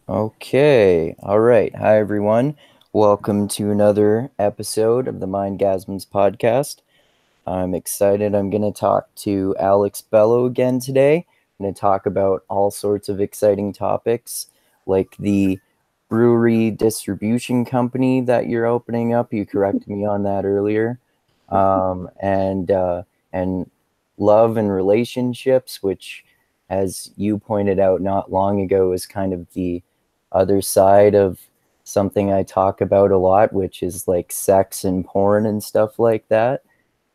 Okay, all right. Hi, everyone. Welcome to another episode of the Mindgasms podcast. I'm excited. I'm going to talk to Alex Bello again today. I'm going to talk about all sorts of exciting topics like the brewery distribution company that you're opening up. You corrected me on that earlier. And love and relationships, which, as you pointed out not long ago, is kind of the other side of something I talk about a lot, which is like sex and porn and stuff like that.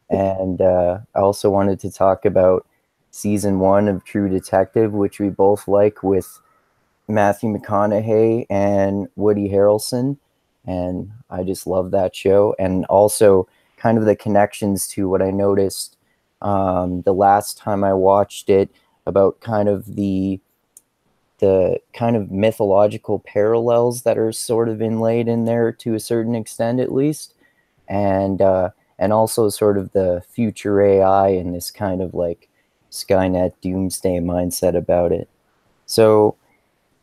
And I also wanted to talk about season one of True Detective, which we both like, with Matthew McConaughey and Woody Harrelson. And I just love that show. And also kind of the connections to what I noticed the last time I watched it, about kind of the kind of mythological parallels that are sort of inlaid in there to a certain extent, at least. And also sort of the future AI and this kind of like Skynet doomsday mindset about it. So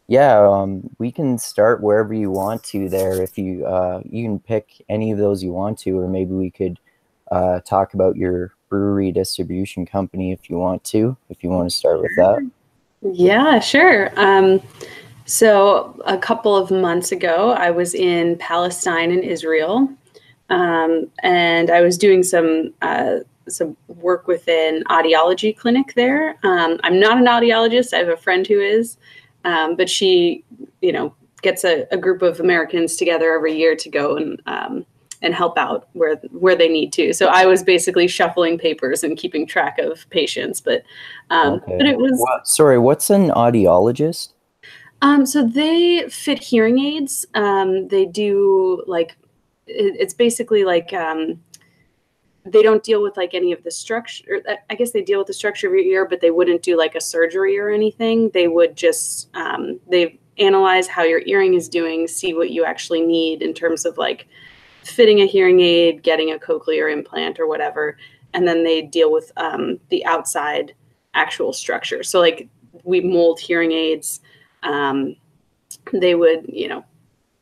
yeah, we can start wherever you want to there. If you can pick any of those you want to, or maybe we could talk about your brewery distribution company if you want to, if you want to start with that. Yeah, sure. So a couple of months ago, I was in Palestine and Israel, and I was doing some work with an audiology clinic there. I'm not an audiologist. I have a friend who is, but she, gets a group of Americans together every year to go and help out where they need to. So I was basically shuffling papers and keeping track of patients, but Okay. it was. Sorry, what's an audiologist? So they fit hearing aids. They do like it's basically like they don't deal with like any of the structure. I guess they deal with the structure of your ear, but they wouldn't do like a surgery or anything. They would just they analyze how your earring is doing, see what you actually need in terms of like fitting a hearing aid, getting a cochlear implant or whatever, and then they deal with the outside actual structure. So like we mold hearing aids. Um, they would,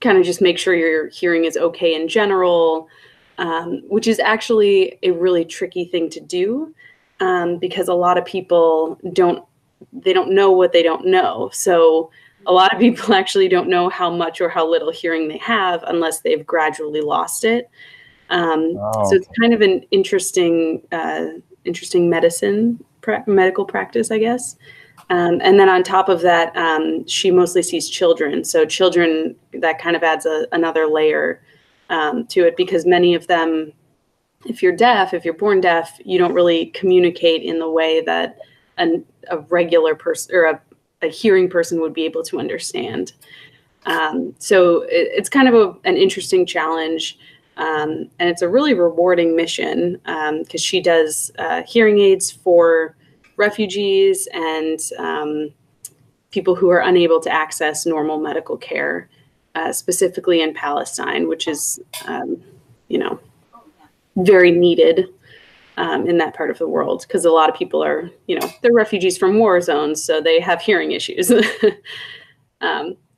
kind of just make sure your hearing is okay in general, which is actually a really tricky thing to do because a lot of people don't know what they don't know. So a lot of people actually don't know how much or how little hearing they have unless they've gradually lost it. Oh, So it's okay. kind of an interesting medical practice, I guess. And then on top of that, she mostly sees children. So children, that kind of adds another layer to it because many of them, if you're born deaf, you don't really communicate in the way that a regular person or a hearing person would be able to understand. So it's kind of an interesting challenge. And it's a really rewarding mission because she does hearing aids for refugees and people who are unable to access normal medical care, specifically in Palestine, which is, you know, very needed in that part of the world because a lot of people are, they're refugees from war zones, so they have hearing issues.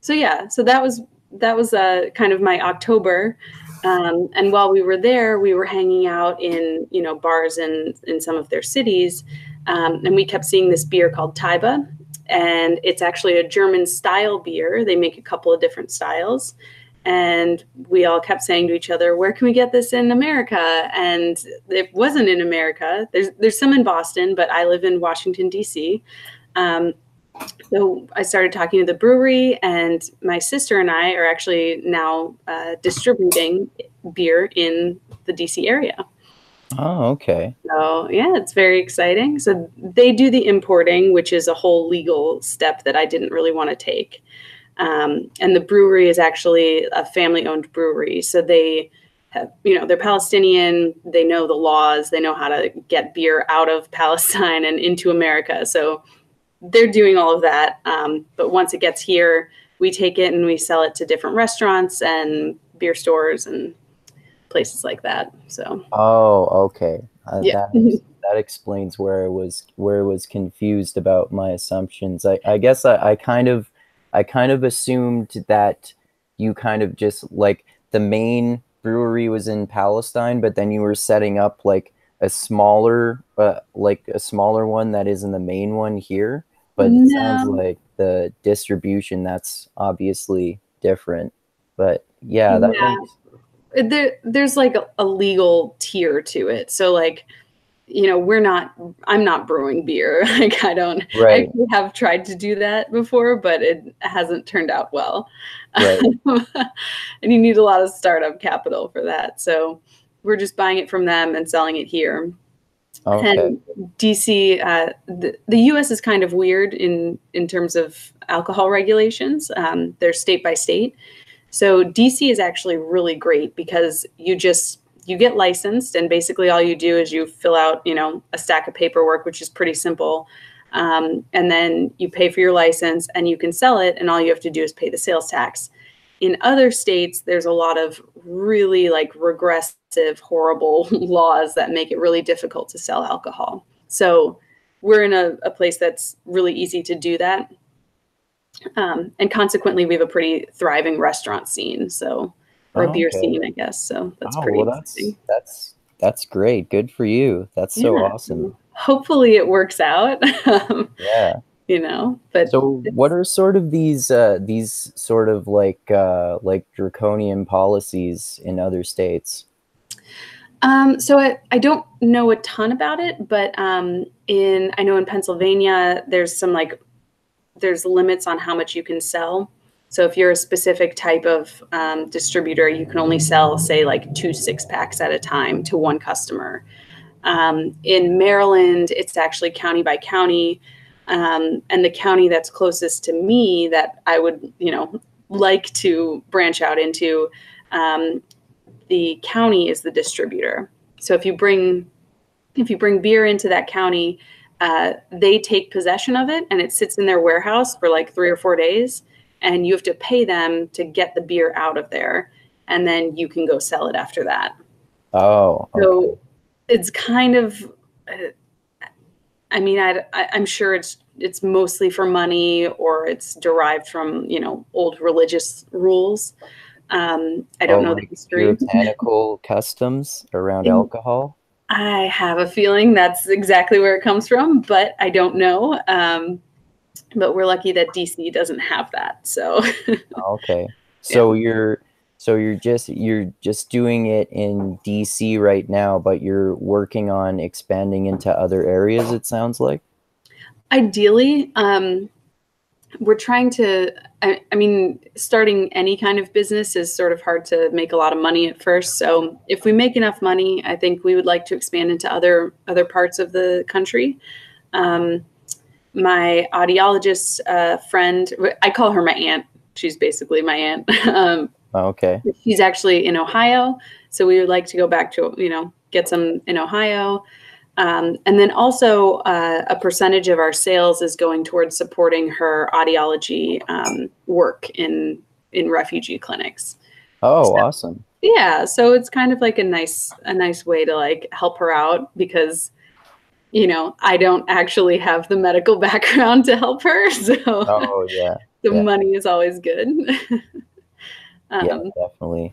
So yeah, so that was kind of my October. And while we were there, we were hanging out in bars in some of their cities, and we kept seeing this beer called Taiba, and it's actually a German style beer. They make a couple of different styles, and we all kept saying to each other, "Where can we get this in America?" And it wasn't in America. There's some in Boston, but I live in Washington D.C. So I started talking to the brewery, and my sister and I are actually now distributing beer in the DC area. Oh, okay. So yeah, it's very exciting. So they do the importing, which is a whole legal step that I didn't really want to take. And the brewery is actually a family-owned brewery, so they have, they're Palestinian. They know the laws. They know how to get beer out of Palestine and into America. So they're doing all of that. But once it gets here, we take it and we sell it to different restaurants and beer stores and places like that. So Oh, okay. yeah. That explains where it was confused about my assumptions. I guess I kind of I kind of assumed that you kind of just like the main brewery was in Palestine, but then you were setting up like a smaller one that isn't the main one here. But it sounds No, like the distribution that's obviously different. But yeah, that yeah. makes There's like a legal tier to it. So like, I'm not brewing beer. Like I right, actually have tried to do that before, but it hasn't turned out well. right. And you need a lot of startup capital for that. So we're just buying it from them and selling it here. Okay. And DC, the US is kind of weird in terms of alcohol regulations. They're state by state. So DC is actually really great because you get licensed, and basically all you do is you fill out, a stack of paperwork, which is pretty simple. And then you pay for your license and you can sell it, and all you have to do is pay the sales tax. In other states, there's a lot of really like regressive, horrible laws that make it really difficult to sell alcohol. So we're in a place that's really easy to do that. And consequently, we have a pretty thriving restaurant scene, or a Oh, beer okay. scene, I guess. So that's Oh, pretty well, exciting. that's great. Good for you. That's so Yeah. awesome. Hopefully it works out. Yeah. But So what are sort of these sort of like draconian policies in other states? so I don't know a ton about it, but I know in Pennsylvania there's limits on how much you can sell. So if you're a specific type of distributor, you can only sell, say, like 2 6-packs at a time to one customer. In Maryland, it's actually county by county. And the county that's closest to me that I would, like to branch out into, the county is the distributor. So if you bring beer into that county, they take possession of it and it sits in their warehouse for like 3 or 4 days, and you have to pay them to get the beer out of there, and then you can go sell it after that. Oh, okay. So it's kind of, I mean, I'm sure it's mostly for money, or it's derived from old religious rules. I Oh, don't know the like history. puritanical customs around alcohol? I have a feeling that's exactly where it comes from, but I don't know. But we're lucky that DC doesn't have that. So Okay. yeah. So you're just doing it in DC right now, but you're working on expanding into other areas, it sounds like. Ideally, we're trying to, I mean, starting any kind of business is sort of hard to make a lot of money at first. So if we make enough money, I think we would like to expand into other parts of the country. Um, my audiologist friend, I call her my aunt. She's basically my aunt. Okay. She's actually in Ohio, so we would like to go back to get some in Ohio. And then also a percentage of our sales is going towards supporting her audiology work in refugee clinics. Oh, So, awesome. yeah, so it's kind of like a nice way to like help her out, because I don't actually have the medical background to help her, so Oh, yeah. the Yeah. money is always good. Yeah, um, definitely.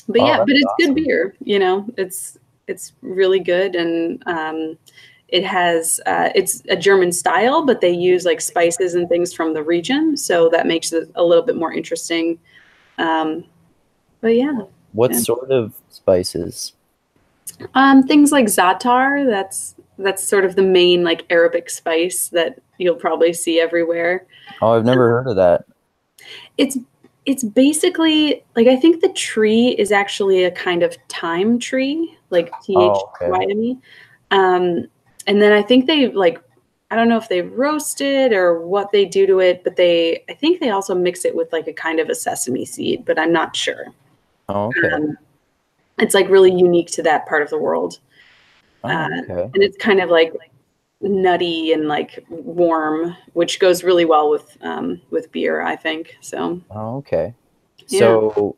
but Oh, yeah, but that's it's good awesome. beer. It's really good, and it's a German style, but they use like spices and things from the region, so that makes it a little bit more interesting. Um, but yeah, What yeah. sort of spices? Things like za'atar. That's sort of the main like Arabic spice that you'll probably see everywhere. Oh, I've never heard of that. It's it's basically like, I think the tree is actually a kind of thyme tree, like Oh, okay. THYME. Um, and then I think they like, I don't know if they roast it or what they do to it, but I think they also mix it with like a kind of a sesame seed, but I'm not sure. Oh, okay. Um, it's like really unique to that part of the world. Oh, okay. And it's kind of like nutty and like warm, which goes really well with beer, I think. So Oh, okay. yeah. So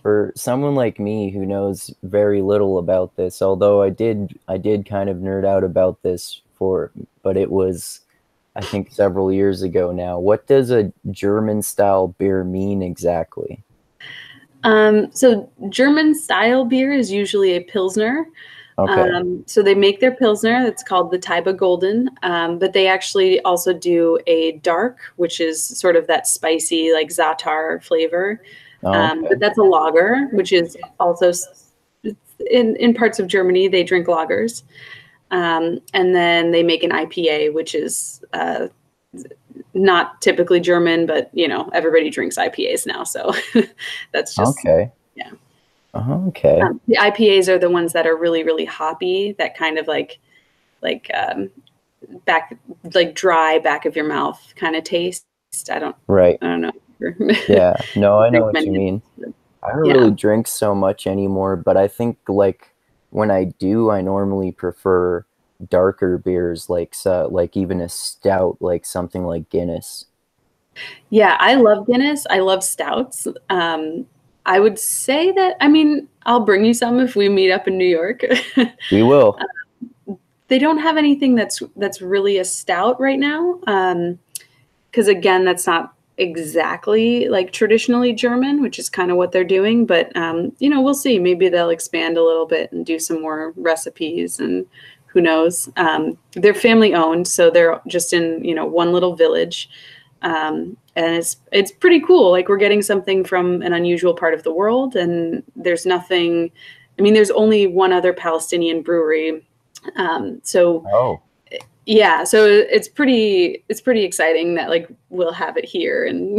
for someone like me who knows very little about this, although I did kind of nerd out about this but I think several years ago now. What does a German style beer mean exactly? So German style beer is usually a Pilsner. Okay. So they make their Pilsner, it's called the Taiba Golden, but they actually also do a dark, which is sort of that spicy, like Za'atar flavor. Oh, But okay. that's a lager, which is also in parts of Germany, they drink lagers. And then they make an IPA, which is not typically German, but everybody drinks IPAs now. So that's just, Okay. yeah. Okay. The IPAs are the ones that are really, really hoppy, that kind of like back, like dry back of your mouth kind of taste. Right. I don't know. Yeah. No, I know Drink what you many of mean. them. I don't really Yeah. drink so much anymore, but I think like when I do, I normally prefer darker beers, like like even a stout, like something like Guinness. Yeah, I love Guinness. I love stouts. I would say that, I mean, I'll bring you some if we meet up in New York. We will. They don't have anything that's really a stout right now. Because again, that's not exactly like traditionally German, which is kind of what they're doing. But we'll see. Maybe they'll expand a little bit and do some more recipes, and who knows? They're family owned, so they're just in one little village, and it's pretty cool. Like we're getting something from an unusual part of the world, and there's nothing. I mean, there's only one other Palestinian brewery, so Oh. yeah, so it's pretty exciting that like we'll have it here, and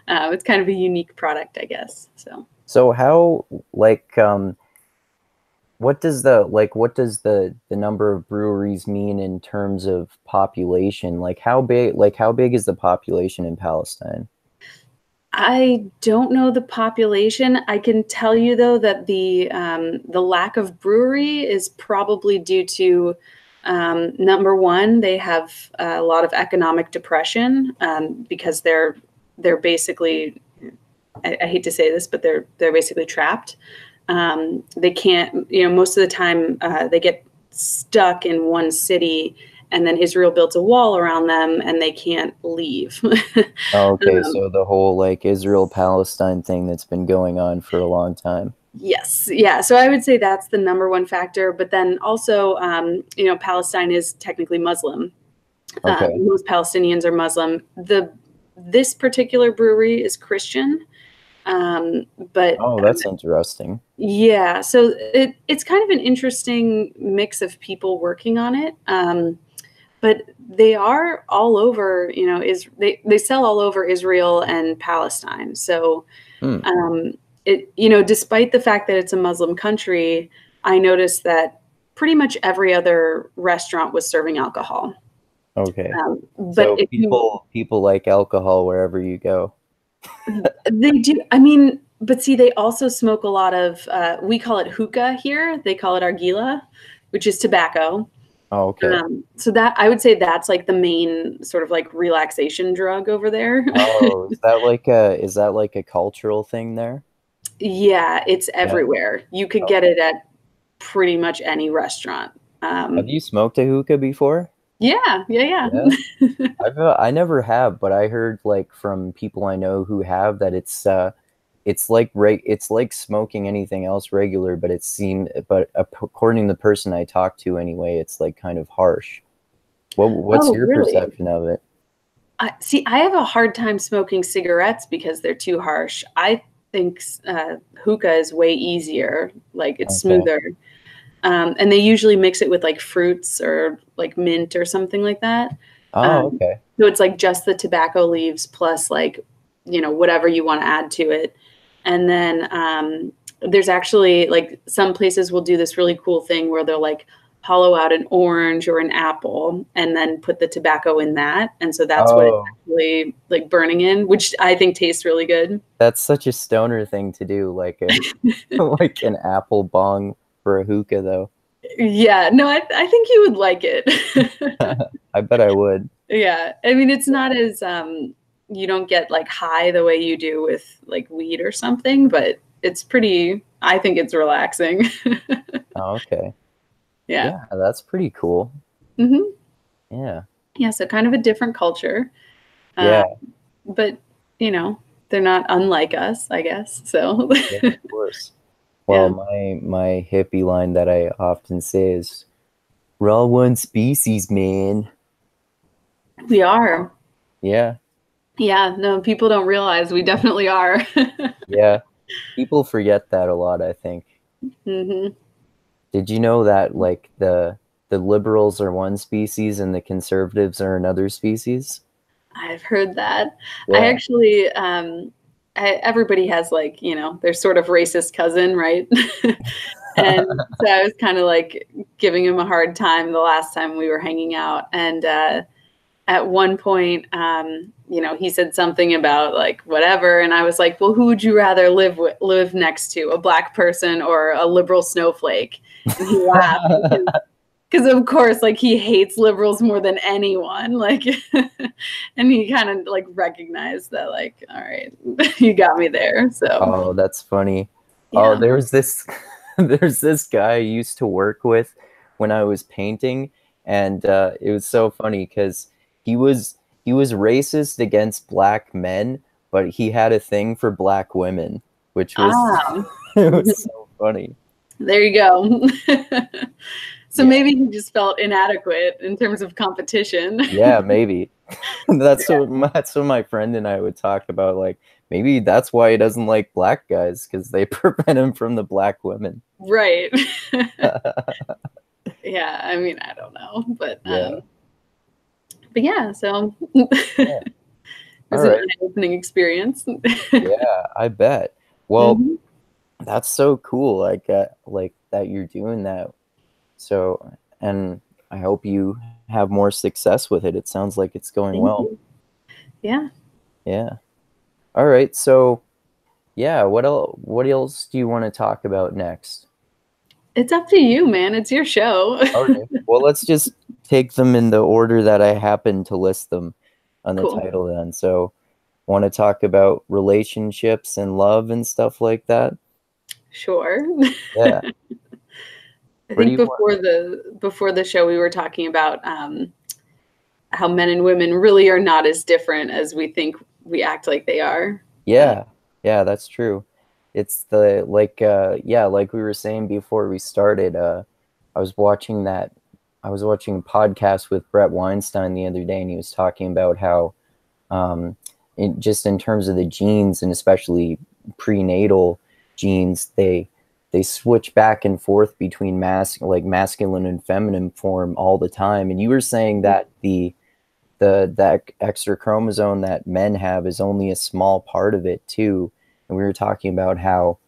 it's kind of a unique product, I guess. So So how like what does the number of breweries mean in terms of population? Like how big is the population in Palestine? I don't know the population. I can tell you though that the lack of brewery is probably due to number one, they have a lot of economic depression because they're basically I hate to say this, but they're basically trapped. They can't, most of the time they get stuck in one city, and then Israel built a wall around them, and they can't leave. Oh, okay, um, so the whole like Israel-Palestine thing that's been going on for a long time. yes, yeah. So I would say that's the number one factor. But then also, Palestine is technically Muslim. Okay. Most Palestinians are Muslim. This particular brewery is Christian. Um, but Oh, that's interesting. Yeah, so it's kind of an interesting mix of people working on it. But they are all over, they sell all over Israel and Palestine. So Hmm. despite the fact that it's a Muslim country, I noticed that pretty much every other restaurant was serving alcohol. Okay. But So if you people like alcohol wherever you go. They do. I mean, but see, they also smoke a lot of, we call it hookah here. They call it argila, which is tobacco. Oh, okay. So that I would say that's like the main sort of like relaxation drug over there. Oh, is that like a cultural thing there? Yeah, it's Yeah. everywhere. You could get Okay. it at pretty much any restaurant. Have you smoked a hookah before? Yeah, yeah, Yeah. yeah. I never have, but I heard like from people I know who have that it's like smoking anything else regular, but according to the person I talked to anyway, it's like kind of harsh. What's Oh, your really? perception of it? See, I have a hard time smoking cigarettes because they're too harsh. I think hookah is way easier. Like it's Okay. smoother. And they usually mix it with like fruits or like mint or something like that. Oh, Um, okay. so it's like just the tobacco leaves plus like, whatever you want to add to it. And then there's actually like some places will do this really cool thing where they'll like hollow out an orange or an apple and then put the tobacco in that. And so that's what it's Oh, actually like burning in, which I think tastes really good. that's such a stoner thing to do, like a like an apple bong for a hookah though. Yeah, no, I think you would like it. I bet I would. Yeah. I mean, it's not as you don't get like high the way you do with like weed or something, but it's pretty I think it's relaxing. Oh, okay. Yeah. Yeah, that's pretty cool. Hmm. Yeah. Yeah, so kind of a different culture. Yeah, But, you know, they're not unlike us, I guess. So, yeah, of course. Well, yeah, my hippie line that I often say is, "We're all one species, man." we are. Yeah, Yeah, no, people don't realize we definitely are. yeah. People forget that a lot, I think. hmm Did you know that like the liberals are one species and the conservatives are another species? I've heard that. I Yeah. actually, everybody has like, their sort of racist cousin, right? And so I was kind of like giving him a hard time the last time we were hanging out. And at one point, he said something about like whatever, and I was like, "Well, who would you rather live next to, a black person or a liberal snowflake?" And he laughed because of course, like he hates liberals more than anyone, like, and he kind of like recognized that, like, all right, you got me there. So Oh, that's funny. Oh, yeah. there was this there's this guy I used to work with when I was painting, and it was so funny because he was racist against black men, but he had a thing for black women, which was Ah, it was so funny. there you go. So Yeah, maybe he just felt inadequate in terms of competition. yeah, maybe. That's what my friend and I would talk about. Like maybe that's why he doesn't like black guys because they prevent him from the black women. Right. Yeah, I mean, I don't know, Yeah, but yeah, so yeah. it All was an right. eye-opening experience. Yeah, I bet. Well, Mhm. that's so cool. Like that you're doing that. So, and I hope you have more success with it. It sounds like it's going Thank well. you. Yeah. Yeah. All right. So, yeah, what else do you want to talk about next? It's up to you, man. It's your show. Okay. Well, let's just take them in the order that I happen to list them on the Cool. title then. So, want to talk about relationships and love and stuff like that? Sure. Yeah. I Where do think you want? before the show we were talking about how men and women really are not as different as we think we act like they are. Uh, Yeah. Yeah, that's true. It's the like yeah, like we were saying before we started, I was watching that I was watching a podcast with Brett Weinstein the other day and he was talking about how just in terms of the genes and especially prenatal genes, they switch back and forth between masculine and feminine form all the time. And you were saying that the that extra chromosome that men have is only a small part of it too. And we were talking about how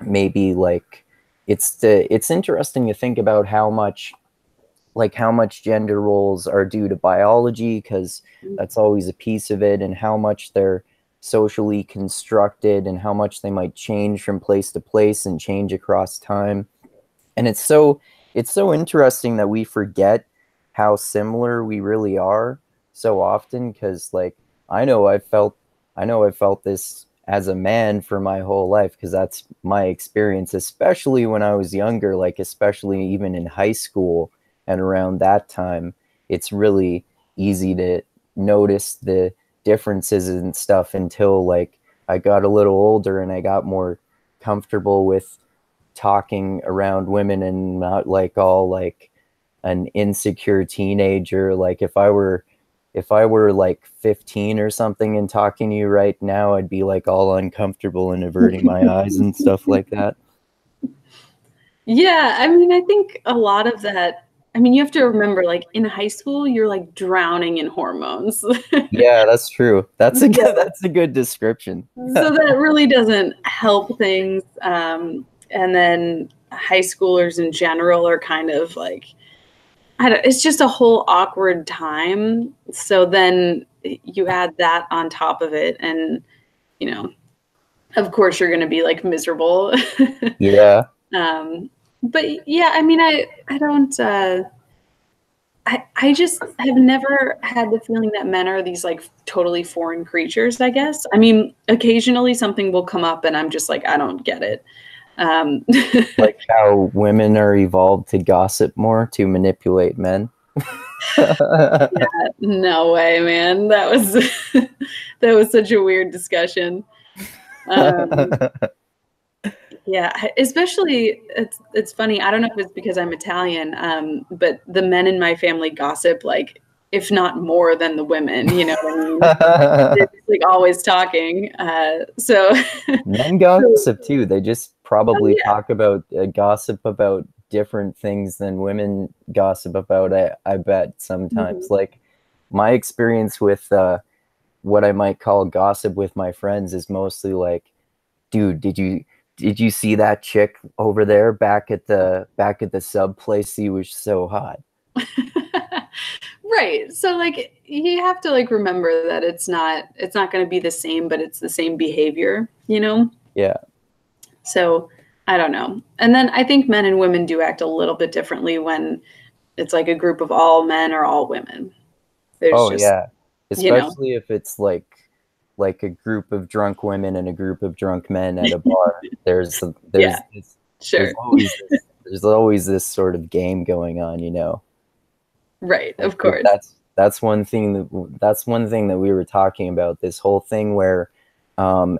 maybe like it's interesting to think about how much gender roles are due to biology because that's always a piece of it, and how much they're socially constructed and how much they might change from place to place and change across time. And it's so interesting that we forget how similar we really are so often because like I know I've felt I've felt this as a man for my whole life because that's my experience, especially when I was younger, like especially even in high school and around that time. It's really easy to notice the differences and stuff until like I got a little older and I got more comfortable with talking around women and not like all like an insecure teenager. Like if I were like 15 or something and talking to you right now, I'd be like all uncomfortable and averting my eyes and stuff like that. Yeah, I mean, I think a lot of that. I mean, you have to remember, like in high school, you're like drowning in hormones. Yeah, that's true. So, That's a good description. so that really doesn't help things. And then high schoolers in general are kind of like, it's just a whole awkward time. So then you add that on top of it, and you know, of course, you're going to be like miserable. Yeah. um, but yeah, I mean, I don't. I just have never had the feeling that men are these like totally foreign creatures, I guess. I mean, occasionally something will come up and I'm just like, I don't get it. Um, Like how women are evolved to gossip more to manipulate men. Yeah, no way, man. That was that was such a weird discussion. Um, yeah, especially it's funny. I don't know if it's because I'm Italian, but the men in my family gossip like if not more than the women. You know what I mean? They're just, like always talking. So, Men so gossip too. They just oh probably yeah. talk about gossip about different things than women gossip about. I bet sometimes. Mhm. Like my experience with what I might call gossip with my friends is mostly like, dude, did you see that chick over there back at the sub place? She was so hot. Right. So like you have to like remember that it's not going to be the same, but it's the same behavior, you know? Yeah. So I don't know. And then I think men and women do act a little bit differently when it's like a group of all men or all women. There's Oh just, yeah. you know, Especially if it's like a group of drunk women and a group of drunk men at a bar. yeah, There's sure. always this sort of game going on, you know. Right, Like of course. that's one thing that we were talking about, this whole thing where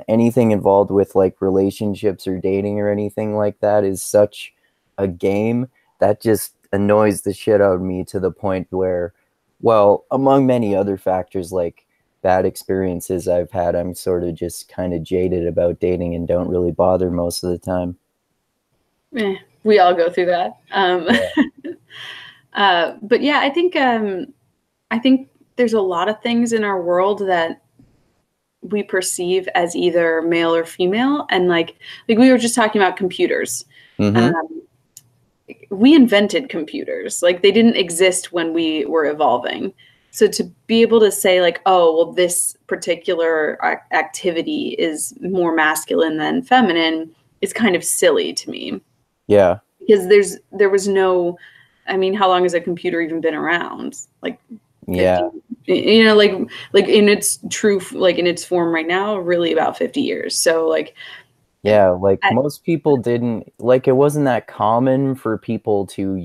anything involved with like relationships or dating or anything like that is such a game that just annoys the shit out of me to the point where, well, among many other factors like bad experiences I've had, I'm sort of just kind of jaded about dating and don't really bother most of the time. We all go through that. Yeah. But yeah, I think there's a lot of things in our world that we perceive as either male or female, and like we were just talking about computers. Mm-hmm. Um, we invented computers. Like they didn't exist when we were evolving. So to be able to say like, oh, well, this particular activity is more masculine than feminine is kind of silly to me Yeah. because there was no, I mean, how long has a computer even been around? Like Yeah. 50, you know, like in its true, like in its form right now, really about 50 years. So like, Yeah, like I, most people didn't like it wasn't that common for people to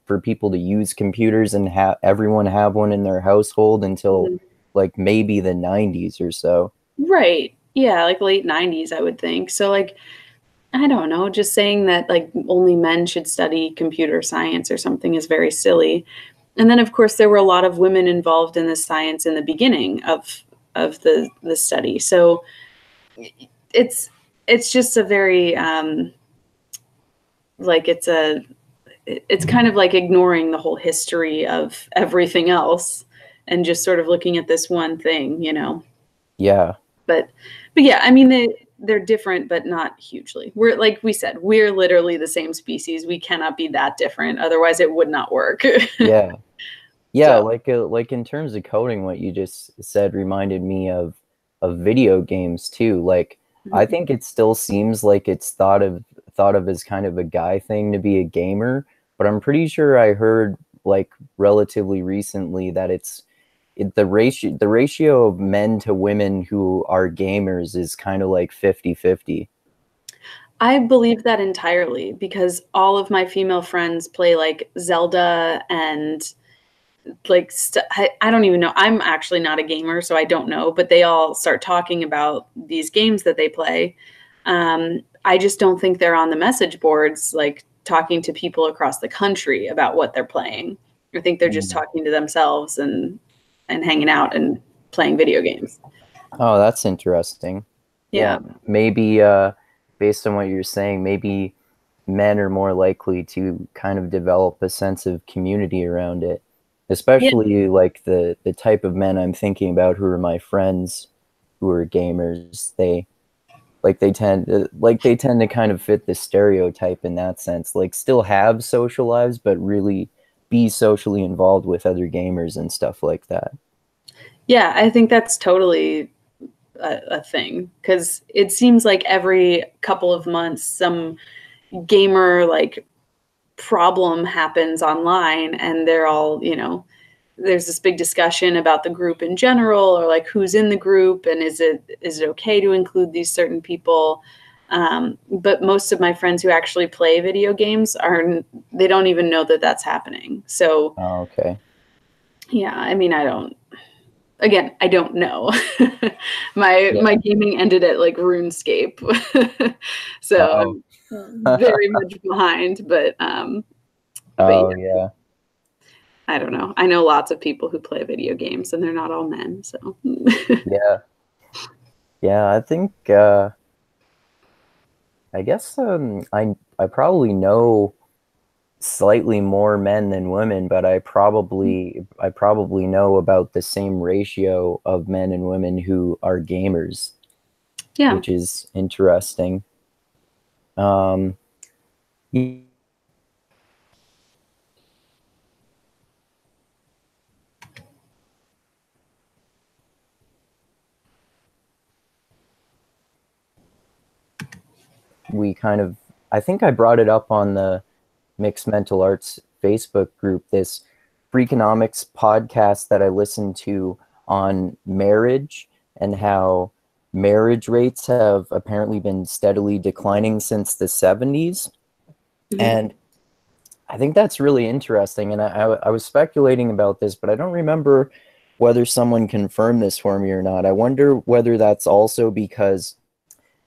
for people to use computers and have everyone have one in their household until like maybe the 90s or so. right. Yeah, like late 90s, I would think. So like I don't know, just saying that like only men should study computer science or something is very silly. And then of course there were a lot of women involved in the science in the beginning of the study. So it's it's just a very like it's kind of like ignoring the whole history of everything else and just sort of looking at this one thing, you know. Yeah. But yeah, I mean they're different, but not hugely. We're like we said, we're literally the same species. We cannot be that different, otherwise it would not work. Yeah. Yeah, So like in terms of coding, what you just said reminded me of video games too. Like I mhm. think it still seems like it's thought of as kind of a guy thing to be a gamer, but I'm pretty sure I heard like relatively recently that the ratio of men to women who are gamers is kind of like 50-50. I believe that entirely because all of my female friends play like Zelda and like I don't even know. I'm actually not a gamer, so I don't know. But they all start talking about these games that they play. I just don't think they're on the message boards, like talking to people across the country about what they're playing. I think they're just Mm. talking to themselves and hanging out and playing video games. Oh, that's interesting. Yeah, Yeah. maybe based on what you're saying, maybe men are more likely to kind of develop a sense of community around it, Yeah. especially like the type of men I'm thinking about who are my friends who are gamers. They tend to kind of fit the stereotype in that sense, like still have social lives but really be socially involved with other gamers and stuff like that. Yeah, I think that's totally a thing because it seems like every couple of months some gamer like problem happens online and they're all, you know, there's this big discussion about the group in general or like who's in the group and is it okay to include these certain people. But most of my friends who actually play video games they don't even know that that's happening. So Oh, okay. yeah, I mean, I don't know. My Yeah. gaming ended at like RuneScape. So Oh. I'm very much behind, but Oh, yeah, yeah. I don't know. I know lots of people who play video games and they're not all men, so Yeah. Yeah, I think I guess I probably know slightly more men than women, but I probably know about the same ratio of men and women who are gamers, yeah. which is interesting. Um, we kind of I think I brought it up on the Mixed Mental Arts Facebook group, this Freakonomics podcast that I listened to on marriage and how marriage rates have apparently been steadily declining since the 70s. Mhm. And I think that's really interesting. And I was speculating about this, but I don't remember whether someone confirmed this for me or not. I wonder whether that's also because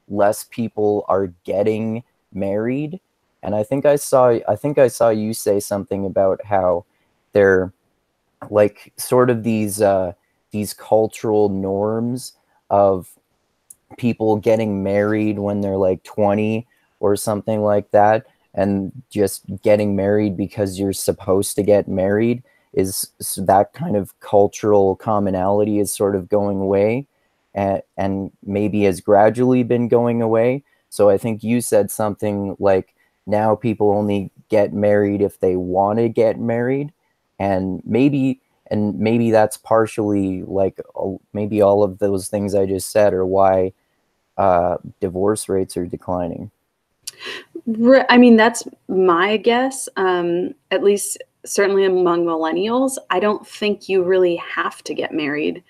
less people are getting married. And I think I saw you say something about how they're like sort of these cultural norms of people getting married when they're like 20 or something like that, and just getting married because you're supposed to get married is that kind of cultural commonality is sort of going away, and maybe has gradually been going away. So I think you said something like now people only get married if they want to get married, and maybe that's partially like maybe all of those things I just said are why divorce rates are declining. I mean, that's my guess. At least certainly among millennials, I don't think you really have to get married.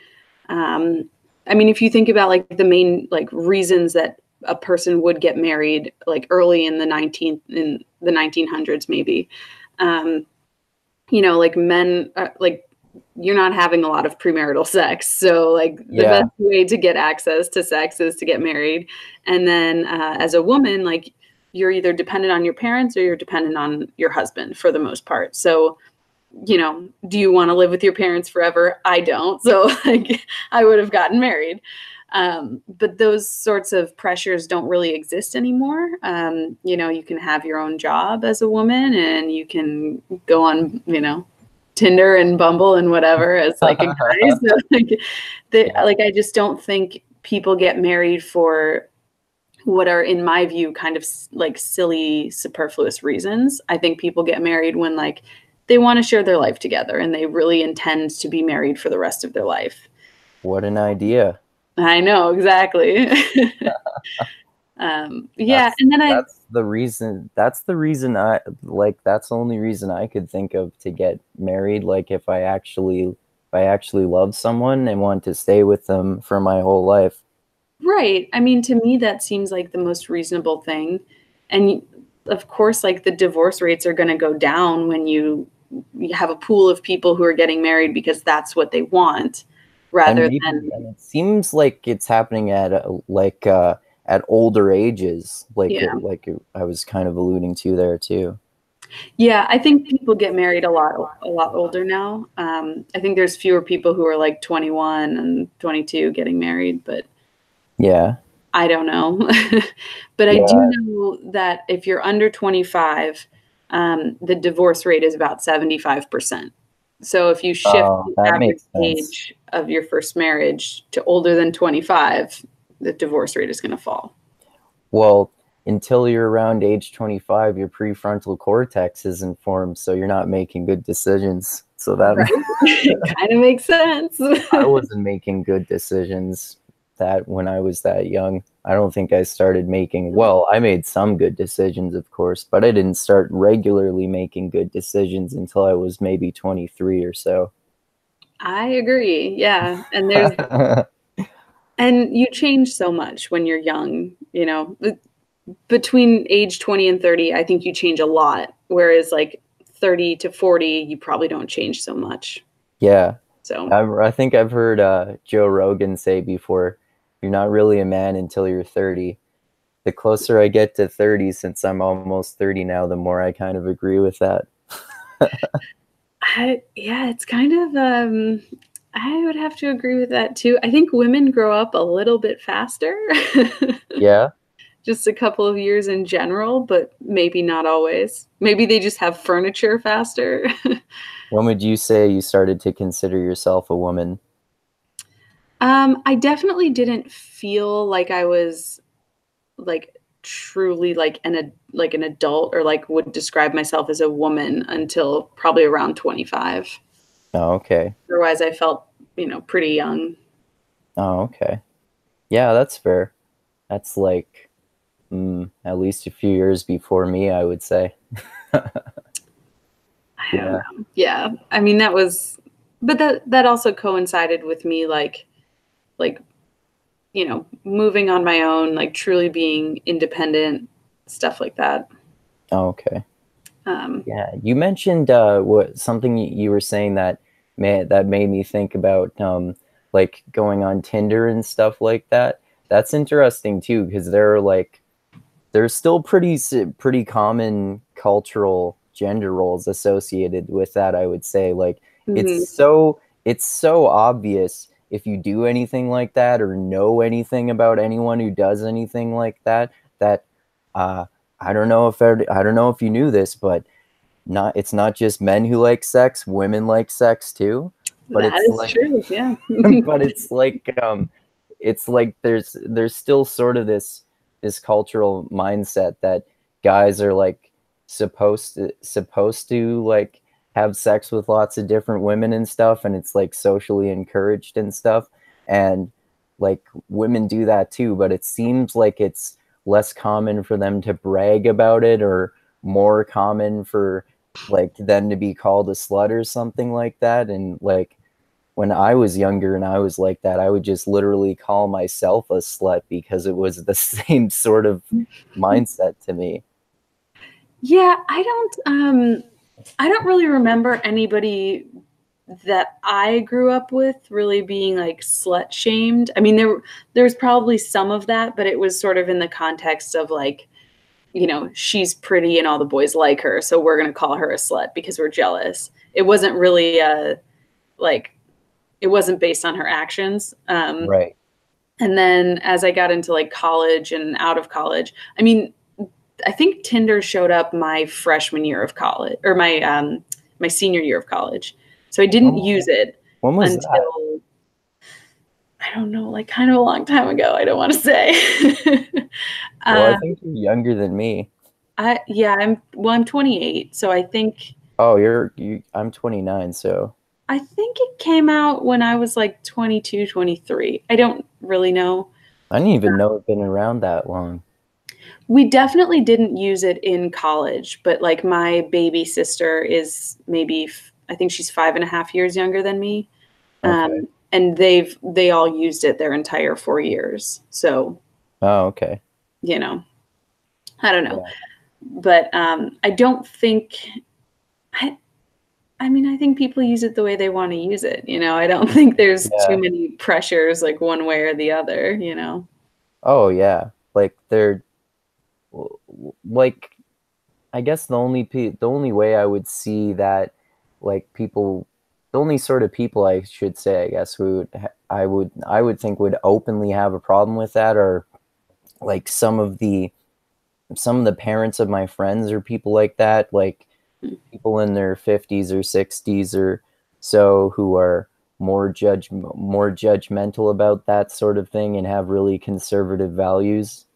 Um, I mean, if you think about like the main like reasons that a person would get married, like early in the 1900s, maybe, um, like men, like you're not having a lot of premarital sex. So like the best Yeah. way to get access to sex is to get married. And then as a woman, like you're either dependent on your parents or you're dependent on your husband for the most part. So, do you want to live with your parents forever? I don't. So like I would have gotten married. But those sorts of pressures don't really exist anymore. You can have your own job as a woman and you can go on, Tinder and Bumble and whatever as like a guy. So Yeah. like I just don't think people get married for what are in my view kind of like silly superfluous reasons. I think people get married when like they want to share their life together and they really intend to be married for the rest of their life. What an idea. I know exactly. Yeah, That's and then I that's the reason I like that's the only reason I could think of to get married, like if I actually love someone and want to stay with them for my whole life. right. I mean, to me, that seems like the most reasonable thing. And of course, like the divorce rates are going to go down when you have a pool of people who are getting married because that's what they want, And rather maybe than and it seems like it's happening at older ages, yeah. I was kind of alluding to there too. Yeah, I think people get married a lot older now. I think there's fewer people who are like 21 and 22 getting married, but Yeah. I don't know. But I do Yeah. know that if you're under 25, the divorce rate is about 75%. So if you shift Oh, the that average makes sense. age of your first marriage to older than 25, the divorce rate is going to fall. Well, until you're around age 25, your prefrontal cortex isn't formed, so you're not making good decisions. So that Right? It kind of makes sense. I wasn't making good decisions that when I was that young. I don't think I started making, well, I made some good decisions, of course, but I didn't start regularly making good decisions until I was maybe 23 or so. I agree. Yeah. And you change so much when you're young, between age 20 and 30, I think you change a lot. Whereas like 30 to 40, you probably don't change so much. Yeah. So I think I've heard Joe Rogan say before, you're not really a man until you're 30. The closer I get to 30, since I'm almost 30 now, the more I kind of agree with that. yeah, it's kind of I would have to agree with that too. I think women grow up a little bit faster. Yeah. Just a couple of years in general, but maybe not always. Maybe they just have furniture faster. When would you say you started to consider yourself a woman? I definitely didn't feel like I was like truly like an adult or like would describe myself as a woman until probably around 25. Oh, okay. Otherwise, I felt, pretty young. Oh, okay. Yeah, that's fair. That's like at least a few years before me, I would say. I don't Yeah. know. Yeah. I mean, but that also coincided with me like, moving on my own, like truly being independent, stuff like that. Oh, okay. Um, Yeah, you mentioned what something you were saying that made me think about like going on Tinder and stuff like that. That's interesting too, because there's still pretty common cultural gender roles associated with that, I would say. Like it's mhm. so it's so obvious if you do anything like that or know anything about anyone who does anything like that, that uh I don't know if you knew this, but not it's not just men who like sex, women like sex too. But That it's is like true. Yeah. but it's like there's still sort of this cultural mindset that guys are like supposed to like have sex with lots of different women and stuff, and it's like socially encouraged and stuff, and like women do that too, but it seems like it's less common for them to brag about it, or more common for like them to be called a slut or something like that. And like when I was younger and I was like that, I would just literally call myself a slut because it was the same sort of mindset to me. Yeah, I don't really remember anybody that I grew up with really being like slut shamed. I mean, there's probably some of that, but it was sort of in the context of like, she's pretty and all the boys like her, so we're gonna call her a slut because we're jealous. It wasn't really like it wasn't based on her actions. Right. And then as I got into like college and out of college, I mean, I think Tinder showed up my freshman year of college or my senior year of college. So I didn't use Oh, it when was that? until I don't know, like kind of a long time ago. I don't want to say. Well, I uh, think you're younger than me. I'm 28, so Oh, I'm 29, so I think it came out when I was like 22, 23. I don't really know. I didn't even know it'd been around that long. We definitely didn't use it in college, but like my baby sister is maybe, I think she's 5.5 years younger than me. Okay. And they all used it their entire 4 years. So, Oh, okay. you know, I don't know. Yeah. But I don't think, I, I mean, I think people use it the way they want to use it. I don't think there's too Yeah. many pressures like one way or the other. Oh, yeah. Like they're like I guess the only way I would see that like people the only sort of people I should say I guess who I would think would openly have a problem with that are like some of the parents of my friends or people like that, like people in their 50s or 60s or so who are more judgmental about that sort of thing and have really conservative values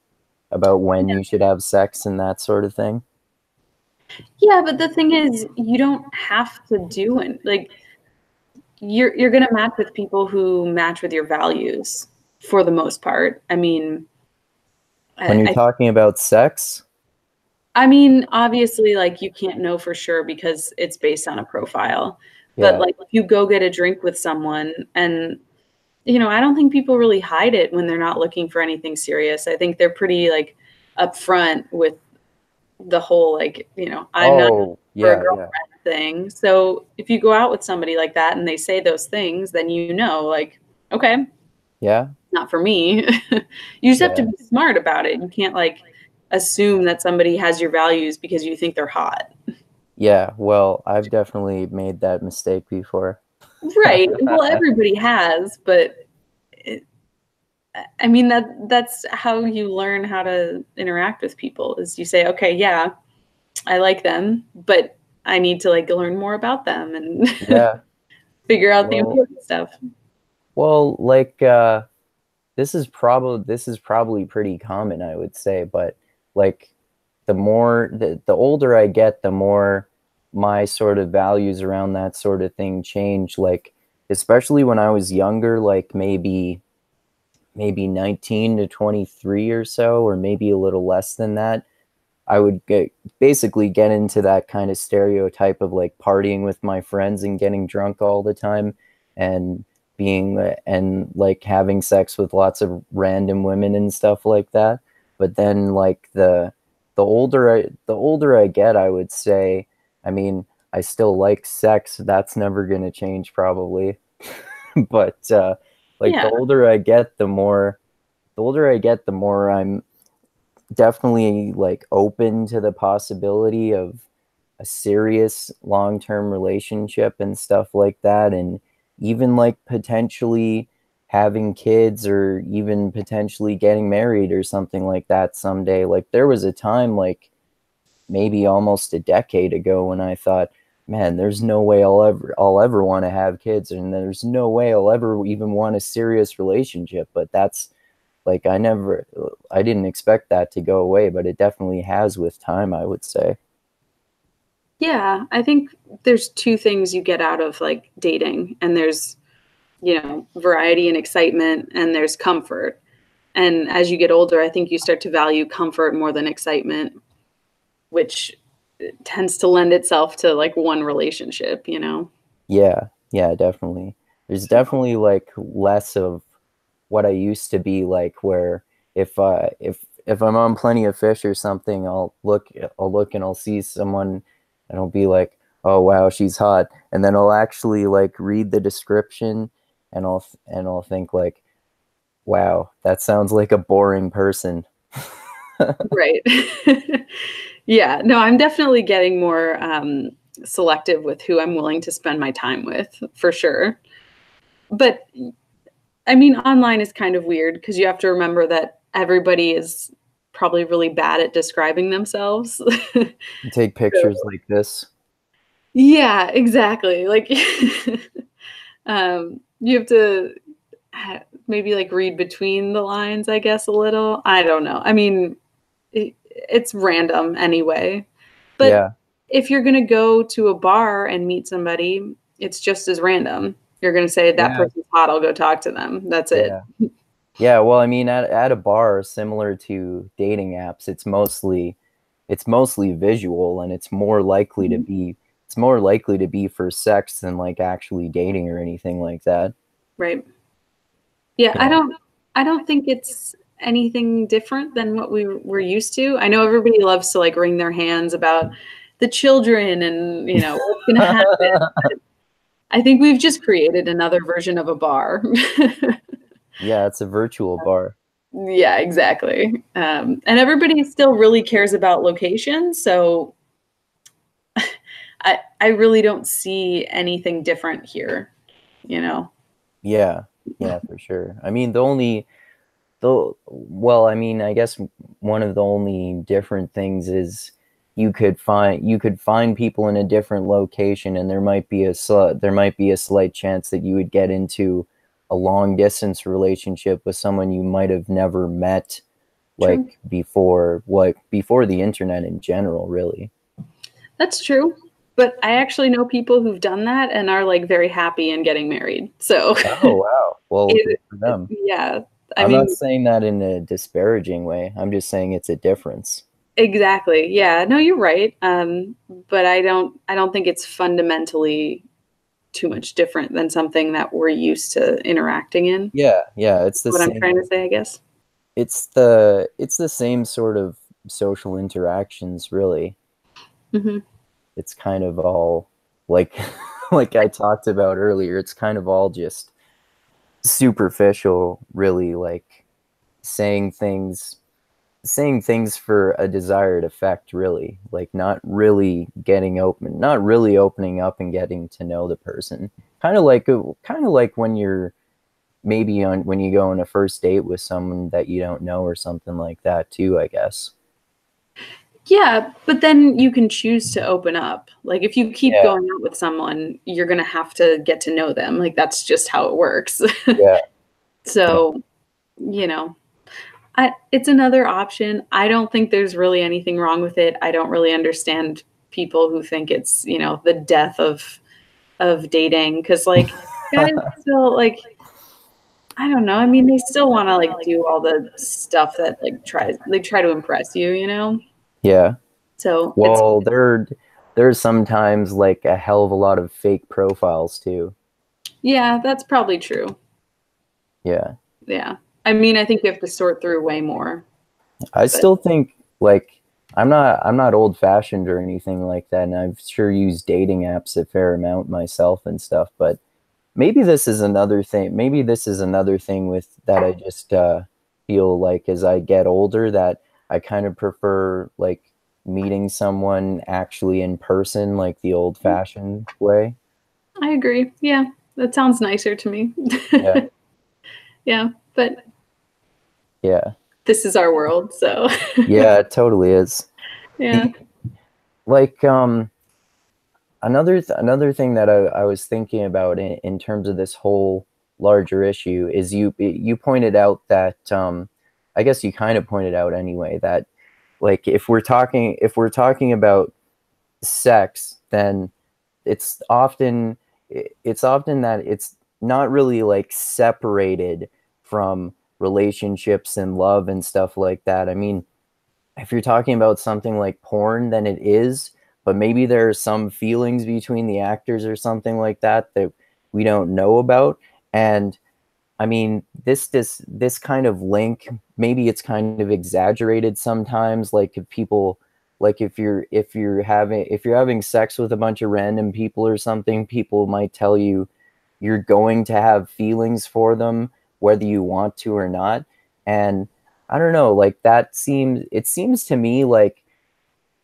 about when you should have sex and that sort of thing. Yeah, but the thing is, you don't have to do it. Like you're gonna match with people who match with your values for the most part. I mean, When I, you're I talking about sex, I mean, obviously, like you can't know for sure because it's based on a profile. But yeah. like if you go get a drink with someone and I don't think people really hide it when they're not looking for anything serious. I think they're pretty like upfront with the whole, like, I'm not Oh, for a yeah, girlfriend yeah, thing. So if you go out with somebody like that and they say those things, then like, okay, yeah, not for me. You just have to yeah, be smart about it. You can't like assume that somebody has your values because you think they're hot. yeah. Well, I've definitely made that mistake before. Right. Well, everybody has, but it, I mean that's how you learn how to interact with people is you say, okay, yeah, I like them, but I need to like learn more about them and Yeah. figure out the Well, important stuff. like this is probably pretty common, I would say, but like the older I get, the more my sort of values around that sort of thing change. Like especially when I was younger, like maybe 19 to 23 or so, or maybe a little less than that. I would basically get into that kind of stereotype of like partying with my friends and getting drunk all the time and and like having sex with lots of random women and stuff like that. But then like the older I get, I would say, I mean, I still like sex. That's never going to change probably. But like Yeah. the older I get, the more I'm definitely like open to the possibility of a serious long-term relationship and stuff like that, and even like potentially having kids or even potentially getting married or something like that someday. Like there was a time like maybe almost a decade ago when I thought, man, there's no way I'll ever want to have kids, and there's no way I'll ever even want a serious relationship. But that's like I didn't expect that to go away, but it definitely has with time, I would say. Yeah, I think there's two things you get out of like dating, and there's, variety and excitement, and there's comfort. And as you get older, I think you start to value comfort more than excitement, which tends to lend itself to like one relationship. Yeah, yeah, definitely. There's definitely like less of what I used to be like, where if I'm on Plenty of Fish or something, I'll look and I'll see someone and I'll be like, oh wow, she's hot, and then I'll actually like read the description and I'll think like, wow, that sounds like a boring person. Right. Yeah, no, I'm definitely getting more selective with who I'm willing to spend my time with, for sure. But I mean, online is kind of weird because you have to remember that everybody is probably really bad at describing themselves. Take So, pictures like this. yeah, exactly. Like, you have to maybe like read between the lines, I guess, a little. I don't know. I mean, it's random anyway. But Yeah, if you're going to go to a bar and meet somebody, it's just as random. You're going to say, that yeah, person's hot, I'll go talk to them. That's it. yeah. Yeah, well, I mean, at a bar, similar to dating apps, it's mostly visual, and Mhm. it's more likely to be for sex than like actually dating or anything like that. Right. Yeah, You I know. don't I don't think it's anything different than what we were used to. I know everybody loves to like wring their hands about the children and, what's going to happen. I think we've just created another version of a bar. Yeah, it's a virtual bar. Yeah, exactly. And everybody still really cares about location, so I really don't see anything different here, you know. Yeah, yeah, for sure. I mean, well, I mean, I guess one of the only different things is you could find people in a different location, and there might be a slight chance that you would get into a long distance relationship with someone you might have never met True. like before the internet in general, really. That's true. But I actually know people who've done that and are like very happy in getting married. So Oh wow. Well, good it, for them. yeah, I I'm not mean, saying that in a disparaging way. I'm just saying it's a difference. exactly. Yeah, no, you're right. But I don't think it's fundamentally too much different than something that we're used to interacting in. Yeah, yeah, it's the What I'm same. trying to say, I guess. It's the same sort of social interactions, really. Hmm. It's kind of all like like I talked about earlier, it's kind of all just superficial, really, like saying things saying things for a desired effect, really, like not really opening up and getting to know the person. Kind of like when you're maybe on when you go on a first date with someone that you don't know or something like that too, I guess. Yeah, but then you can choose to open up. Like if you keep Yeah, going out with someone, you're going to have to get to know them. Like that's just how it works. yeah, yeah, So, you know, it's another option. I don't think there's really anything wrong with it. I don't really understand people who think it's, the death of dating because like guys still like I don't know. I mean, they still want to like do all the stuff that like try to impress you, you know? yeah. So, it's Well, there's sometimes like a hell of a lot of fake profiles too. yeah, that's probably true. Yeah. Yeah. I mean, I think you have to sort through way more, I but still think like I'm not old fashioned or anything like that, and I've sure used dating apps a fair amount myself and stuff, but maybe this is another thing. Maybe this is another thing with that I just feel like as I get older that I kind of prefer like meeting someone actually in person, like the old fashioned way. I agree. Yeah, that sounds nicer to me. Yeah. Yeah, but Yeah. this is our world, so Yeah, it totally is. yeah. The like another thing that I was thinking about in terms of this whole larger issue is you pointed out that I guess you kind of pointed out anyway that like if we're talking about sex, then it's often it's often that it's not really like separated from relationships and love and stuff like that. I mean, if you're talking about something like porn, then it is, but maybe there are some feelings between the actors or something like that that we don't know about. And I mean, this kind of link, maybe it's kind of exaggerated sometimes. Like if people, like if you're having sex with a bunch of random people or something, people might tell you you're going to have feelings for them, whether you want to or not. And I don't know, like it seems to me like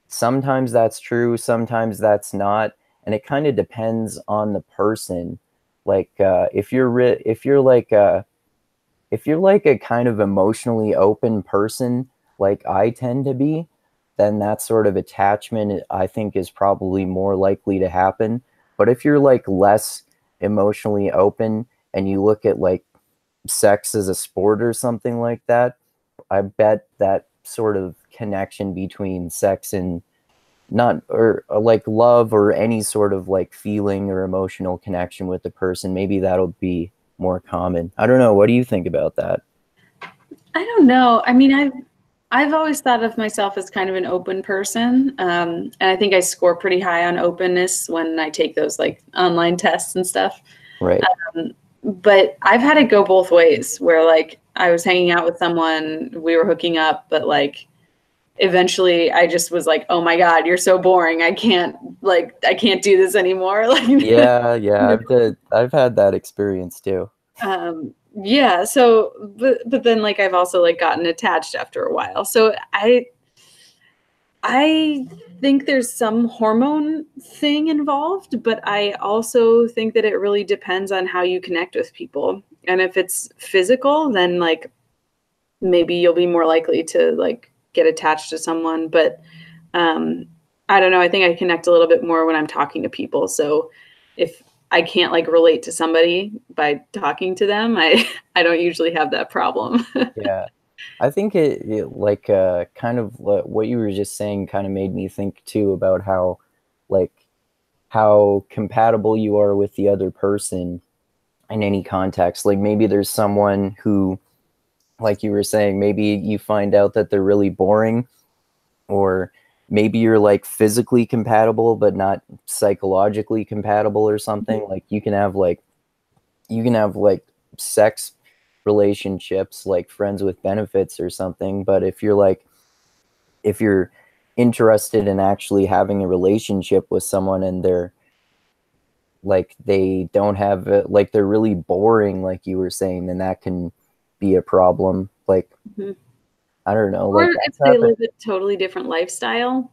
sometimes that's true, sometimes that's not, and it kind of depends on the person. Like if you're like a kind of emotionally open person, like I tend to be, then that sort of attachment I think is probably more likely to happen. But if you're like less emotionally open and you look at like sex as a sport or something like that, I bet that sort of connection between sex and not or like love or any sort of like feeling or emotional connection with the person, maybe that'll be more common. I don't know. What do you think about that? I don't know. I mean, I've always thought of myself as kind of an open person, and I think I score pretty high on openness when I take those like online tests and stuff. Right. But I've had it go both ways, where like I was hanging out with someone, we were hooking up, but like eventually I just was like, "Oh my God, you're so boring. I can't do this anymore." Like, Yeah, yeah, I've had that experience too. yeah. So, but then like I've also like gotten attached after a while. So I think there's some hormone thing involved, but I also think that it really depends on how you connect with people. And if it's physical, then like maybe you'll be more likely to like get attached to someone. But um, I don't know. I think I connect a little bit more when I'm talking to people. So if I can't like relate to somebody by talking to them, I don't usually have that problem. Yeah. I think it like kind of what you were just saying kind of made me think too about how like how compatible you are with the other person in any context. Like maybe there's someone who, like you were saying, maybe you find out that they're really boring, or maybe you're like physically compatible but not psychologically compatible or something. Like you can have like sex relationships like friends with benefits or something, but if you're like if you're interested in actually having a relationship with someone and they're like they don't have like they're really boring, like you were saying, then that can be a problem. Like Mhm. I don't know, Or like if that's they happened. live a totally different lifestyle,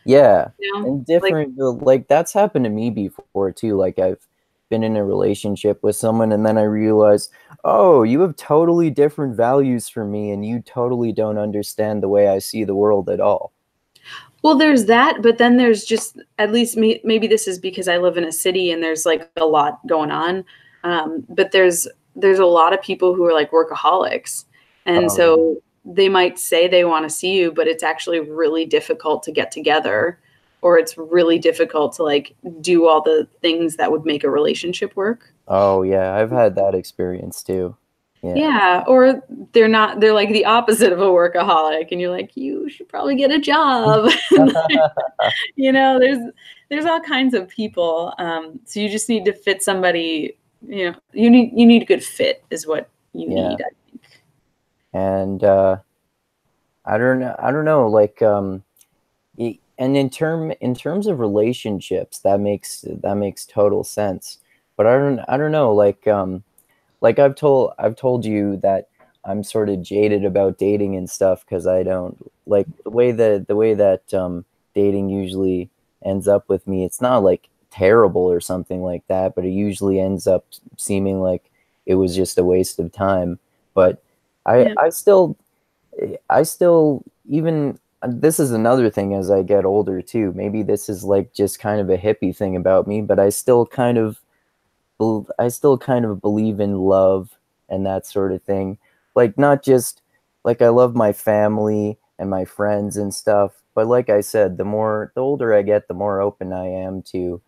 Yeah, you know, and like, different like that's happened to me before too. Like I've been in a relationship with someone and then I realized, oh, you have totally different values from me and you totally don't understand the way I see the world at all. well, there's that, but then there's just, at least me, maybe this is because I live in a city and there's like a lot going on. But there's a lot of people who are like workaholics. And Oh yeah. so they might say they want to see you, but it's actually really difficult to get together, or it's really difficult to like do all the things that would make a relationship work. Oh yeah, I've had that experience too. Yeah. Yeah, or they're like the opposite of a workaholic and you're like, you should probably get a job. You know, there's all kinds of people. So you just need to fit somebody, you know, you need a good fit is what you Yeah. need, I think. And I don't know, like and in terms of relationships, that makes total sense. But I don't know, like I've told you that I'm sort of jaded about dating and stuff because I don't like the way that dating usually ends up with me. It's not like terrible or something like that, but it usually ends up seeming like it was just a waste of time. But I Yeah. I still I still even this is another thing as I get older too. Maybe this is like just kind of a hippie thing about me, but I still kind of believe in love and that sort of thing. Like not just like I love my family and my friends and stuff, but like I said, the older I get, the more open I am to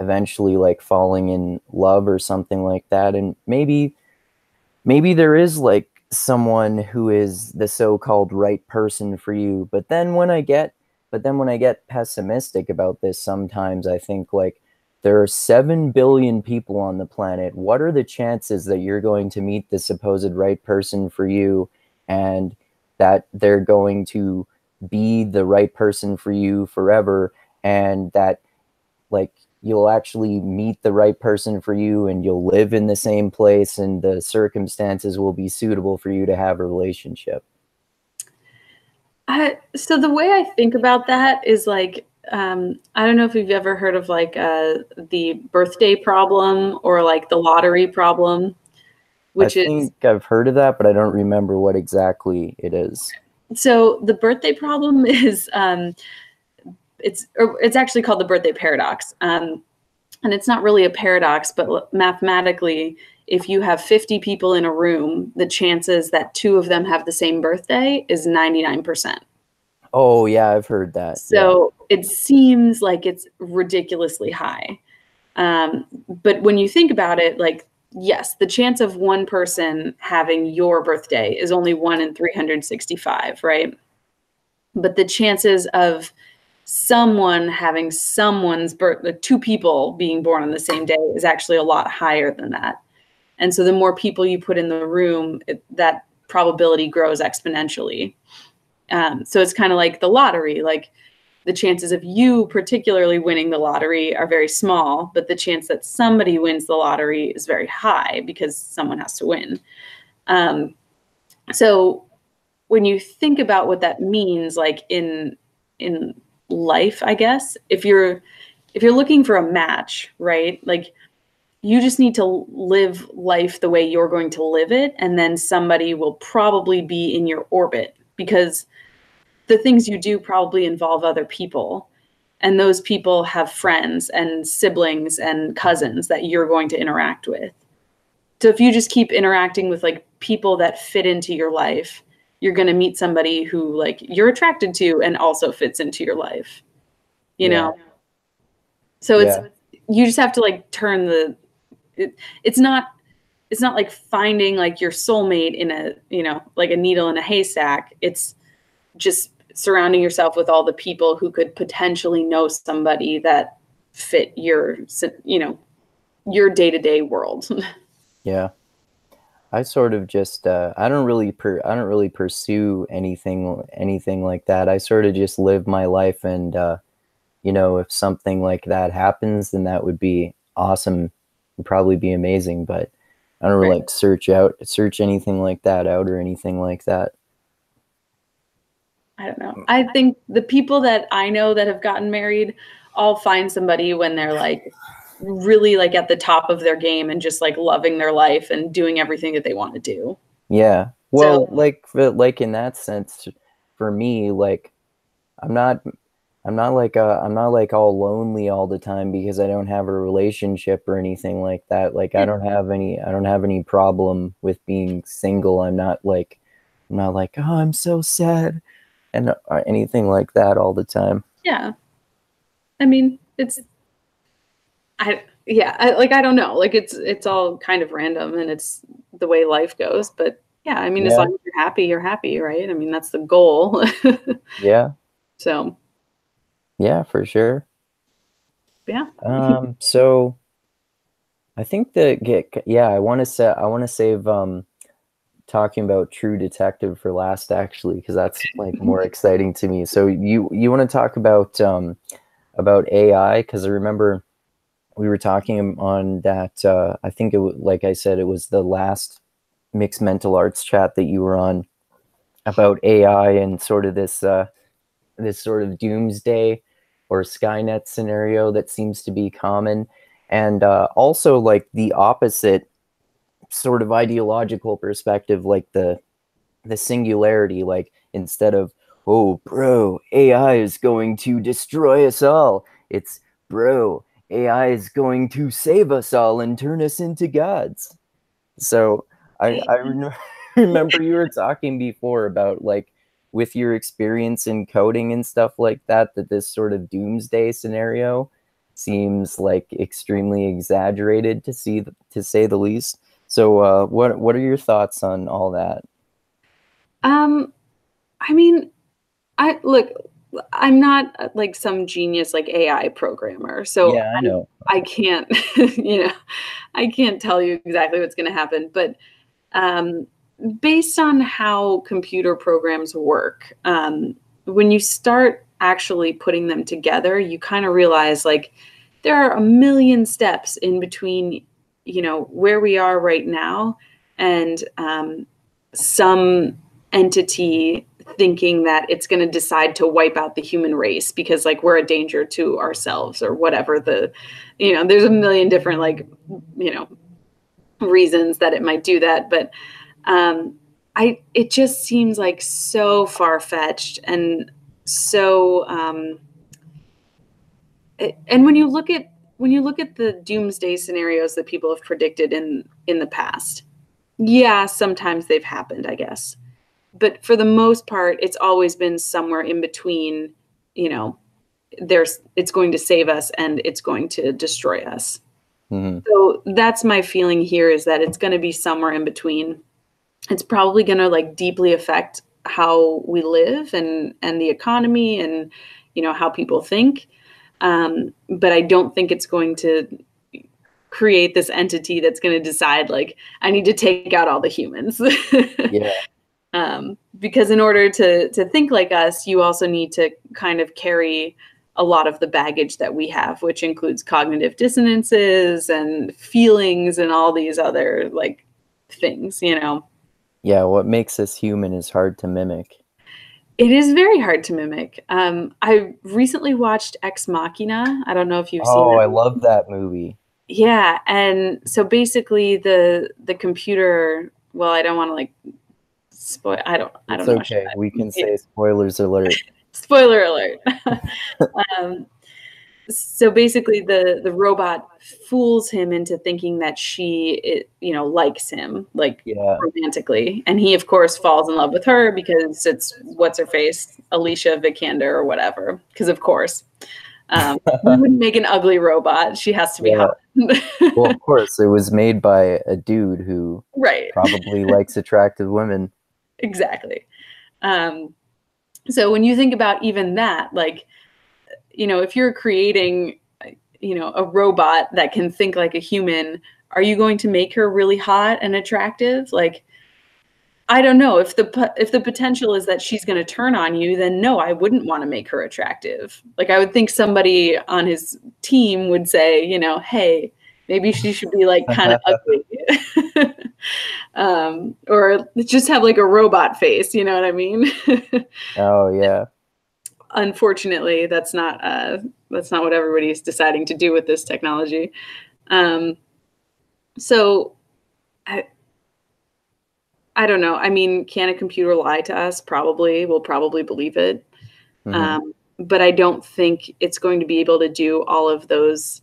eventually like falling in love or something like that. And maybe there is like someone who is the so-called right person for you, but then when I get pessimistic about this, sometimes I think like there are 7 billion people on the planet. What are the chances that you're going to meet the supposed right person for you and that they're going to be the right person for you forever, and that like you'll actually meet the right person for you and you'll live in the same place and the circumstances will be suitable for you to have a relationship? So the way I think about that is like, I don't know if you've ever heard of like the birthday problem or like the lottery problem, I which is, think I've heard of that, but I don't remember what exactly it is. so the birthday problem is, it's actually called the birthday paradox. And it's not really a paradox, but mathematically, if you have 50 people in a room, the chances that two of them have the same birthday is 99%. Oh yeah, I've heard that. Yeah. So it seems like it's ridiculously high. But when you think about it, like, yes, the chance of one person having your birthday is only 1 in 365, right? But the chances of someone having someone's birth, the two people being born on the same day is actually a lot higher than that. And so the more people you put in the room, that probability grows exponentially. So it's kind of like the lottery. Like the chances of you particularly winning the lottery are very small, but the chance that somebody wins the lottery is very high because someone has to win. Um, so when you think about what that means, like in life, I guess if you're looking for a match, right? Like you just need to live life the way you're going to live it, and then somebody will probably be in your orbit because the things you do probably involve other people, and those people have friends and siblings and cousins that you're going to interact with. So if you just keep interacting with like people that fit into your life, you're going to meet somebody who like you're attracted to and also fits into your life, you Yeah. know? So it's, Yeah. you just have to like turn it, it's not it's not like finding like your soulmate in a, like a needle in a haystack. It's just surrounding yourself with all the people who could potentially know somebody that fit your day-to-day world. Yeah. I sort of just I don't really pursue anything like that. I sort of just live my life, and you know, if something like that happens, then that would be awesome. Would probably be amazing, but I don't really Right. like search anything like that out or anything like that. I don't know. I think the people that I know that have gotten married all find somebody when they're like really like at the top of their game and just like loving their life and doing everything that they want to do. Yeah. So Well, like in that sense, for me, like I'm not I'm not like all lonely all the time because I don't have a relationship or anything like that. Like yeah, I don't have any problem with being single. I'm not like, oh, I'm so sad and anything like that all the time. yeah. I mean, it's like I don't know. Like it's all kind of random and it's the way life goes, but yeah, I mean as Yeah. long as you're happy, right? I mean that's the goal. Yeah. So, Yeah, for sure. yeah. So I think that yeah, I want to save talking about True Detective for last actually because that's like more exciting to me. So you want to talk about AI because I remember we were talking on that I think like I said it was the last mixed mental arts chat that you were on about AI and sort of this sort of doomsday or Skynet scenario that seems to be common, and also like the opposite sort of ideological perspective, like the singularity, like instead of oh bro, AI is going to destroy us all, it's bro, AI is going to save us all and turn us into gods. So remember you were talking before about like with your experience in coding and stuff like that, that this sort of doomsday scenario seems like extremely exaggerated to say the least. So what are your thoughts on all that? Um, I mean, I look, I'm not like some genius like AI programmer, so Yeah, I know. I can't, you know, I can't tell you exactly what's going to happen. But um, based on how computer programs work, when you start actually putting them together, you kind of realize like there are a million steps in between, you know, where we are right now and some entity thinking that it's going to decide to wipe out the human race because like we're a danger to ourselves or whatever the, you know, there's a million different like, you know, reasons that it might do that, but um, it just seems like so far fetched and so and when you look at the doomsday scenarios that people have predicted in the past, yeah, sometimes they've happened, I guess, but for the most part, it's always been somewhere in between. You know, there's it's going to save us and it's going to destroy us. Hmm. So that's my feeling here is that it's going to be somewhere in between. It's probably going to like deeply affect how we live and the economy and you know how people think. But I don't think it's going to create this entity that's going to decide like I need to take out all the humans. Yeah. Because in order to think like us, you also need to kind of carry a lot of the baggage that we have, which includes cognitive dissonances and feelings and all these other like things, you know. Yeah, what makes us human is hard to mimic. It is very hard to mimic. I recently watched Ex Machina. I don't know if you've seen Oh, I that. love that movie. Yeah, and so basically the computer. Well, I don't want to like spoil. I It's don't know. okay. We can Yeah, say spoilers alert. spoiler alert. um, so basically the robot fools him into thinking that you know likes him like Yeah. romantically, and he of course falls in love with her because it's what's her face, Alicia Vikander or whatever, because of course we wouldn't make an ugly robot, she has to be hot. Yeah. Well, of course, it was made by a dude who Right, probably likes attractive women. exactly. um, so when you think about even that, like, you know, if you're creating, you know, a robot that can think like a human, are you going to make her really hot and attractive? Like, I don't know. If the potential is that she's going to turn on you, then no, I wouldn't want to make her attractive. Like, I would think somebody on his team would say, you know, hey, maybe she should be like kind of ugly. Or just have like a robot face, you know what I mean? Oh yeah. Unfortunately, that's not what everybody's deciding to do with this technology. Um, so I, I don't know. I mean, can a computer lie to us? Probably. We'll probably believe it. Hmm. But I don't think it's going to be able to do all of those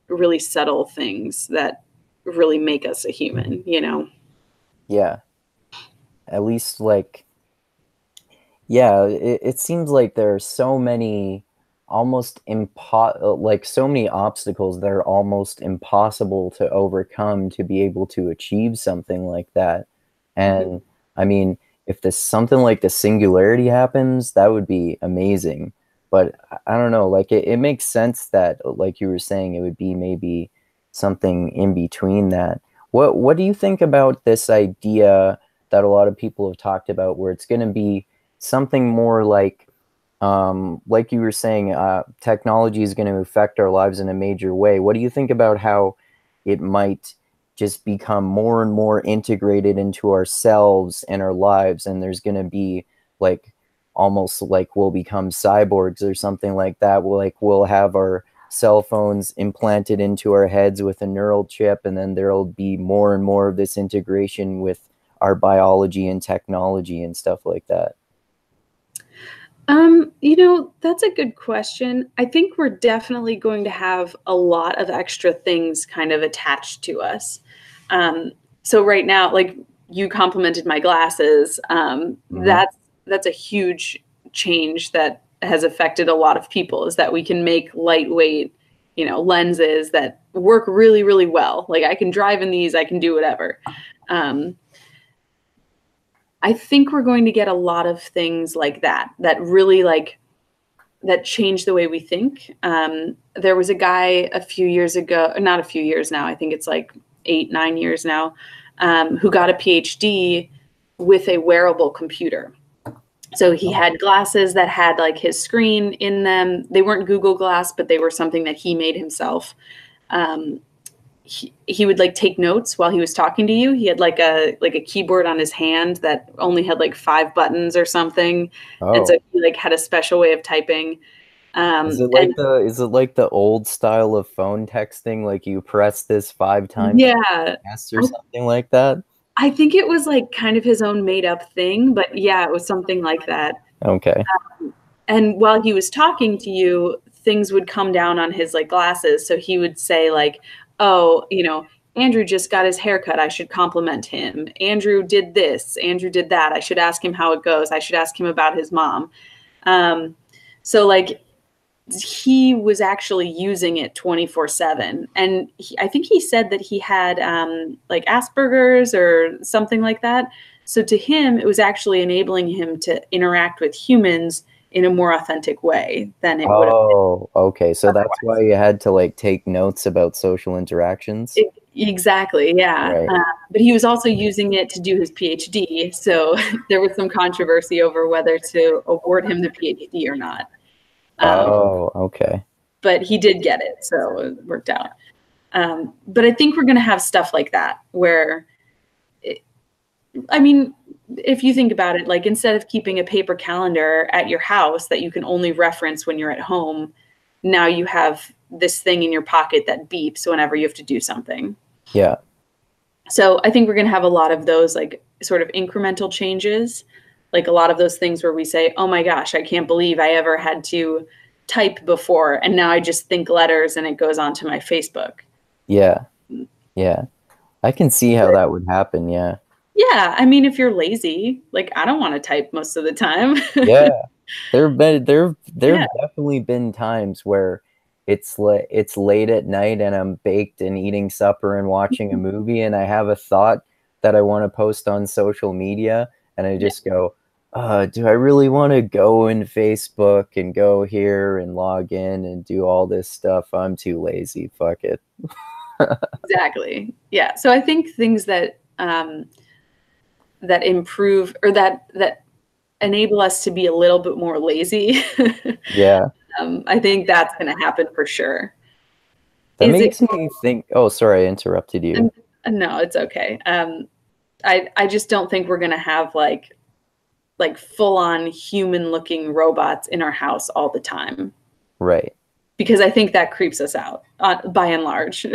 really subtle things that really make us a human, you know? Yeah. At least like, yeah, it seems like there are so many like so many obstacles that are almost impossible to overcome to be able to achieve something like that. Mhm. And I mean, if this something like the singularity happens, that would be amazing. But I don't know, like it makes sense that, like you were saying, it would be maybe something in between that. What do you think about this idea that a lot of people have talked about, where it's going to be something more like you were saying, technology is going to affect our lives in a major way. What do you think about how it might just become more and more integrated into ourselves and our lives, and there's going to be like almost like we'll become cyborgs or something like that? We'll have our cell phones implanted into our heads with a neural chip, and then there'll be more and more of this integration with our biology and technology and stuff like that. You know, that's a good question. I think we're definitely going to have a lot of extra things kind of attached to us. Um, so right now, like you complimented my glasses, Hmm. that's a huge change that has affected a lot of people, is that we can make lightweight, you know, lenses that work really, really well. Like I can drive in these, I can do whatever. Um, I think we're going to get a lot of things like that that really like that change the way we think. There was a guy a few years ago, not a few years now, I think it's like 8, 9 years now, who got a PhD with a wearable computer. So he Oh, had glasses that had like his screen in them. They weren't Google Glass, but they were something that he made himself. Um, he would like take notes while he was talking to you. He had like a keyboard on his hand that only had like 5 buttons or something, and so oh. he like had a special way of typing. And Is it like the old style of phone texting? Like you press this 5 times yeah, yes or I something like that? I think it was like kind of his own made up thing, but yeah, it was something like that. Okay. And while he was talking to you, things would come down on his like glasses. So he would say like, "Oh, you know, Andrew just got his haircut. I should compliment him. Andrew did this. Andrew did that. I should ask him how it goes. I should ask him about his mom." Um, so like he was actually using it 24/7, and I think he said that he had like Asperger's or something like that. So to him it was actually enabling him to interact with humans in a more authentic way than it would have Oh, okay. So been that's why otherwise. you had to like take notes about social interactions. Exactly, yeah. Right. But he was also using it to do his PhD, so there was some controversy over whether to award him the PhD or not. um, Oh, okay. but he did get it, so it worked out. But I think we're going to have stuff like that where, it, I mean, if you think about it, like instead of keeping a paper calendar at your house that you can only reference when you're at home, now you have this thing in your pocket that beeps whenever you have to do something. Yeah. So I think we're going to have a lot of those like sort of incremental changes, like a lot of those things where we say, oh my gosh, I can't believe I ever had to type before. And now I just think letters and it goes onto my Facebook. Yeah. Yeah. I can see how that would happen. Yeah. Yeah, I mean, if you're lazy, like I don't want to type most of the time. Yeah. There've Yeah. definitely been times where it's late at night and I'm baked and eating supper and watching a movie, and I have a thought that I want to post on social media, and I Yeah. just go, do I really want to go in Facebook and go here and log in and do all this stuff? I'm too lazy. Fuck it. Exactly. Yeah. So I think things that that improve or that enable us to be a little bit more lazy. Yeah. I think that's going to happen for sure. That Is it? makes me think, oh, sorry, I interrupted you. And no, it's okay. I just don't think we're going to have like full on human looking robots in our house all the time Right. because I think that creeps us out by and large.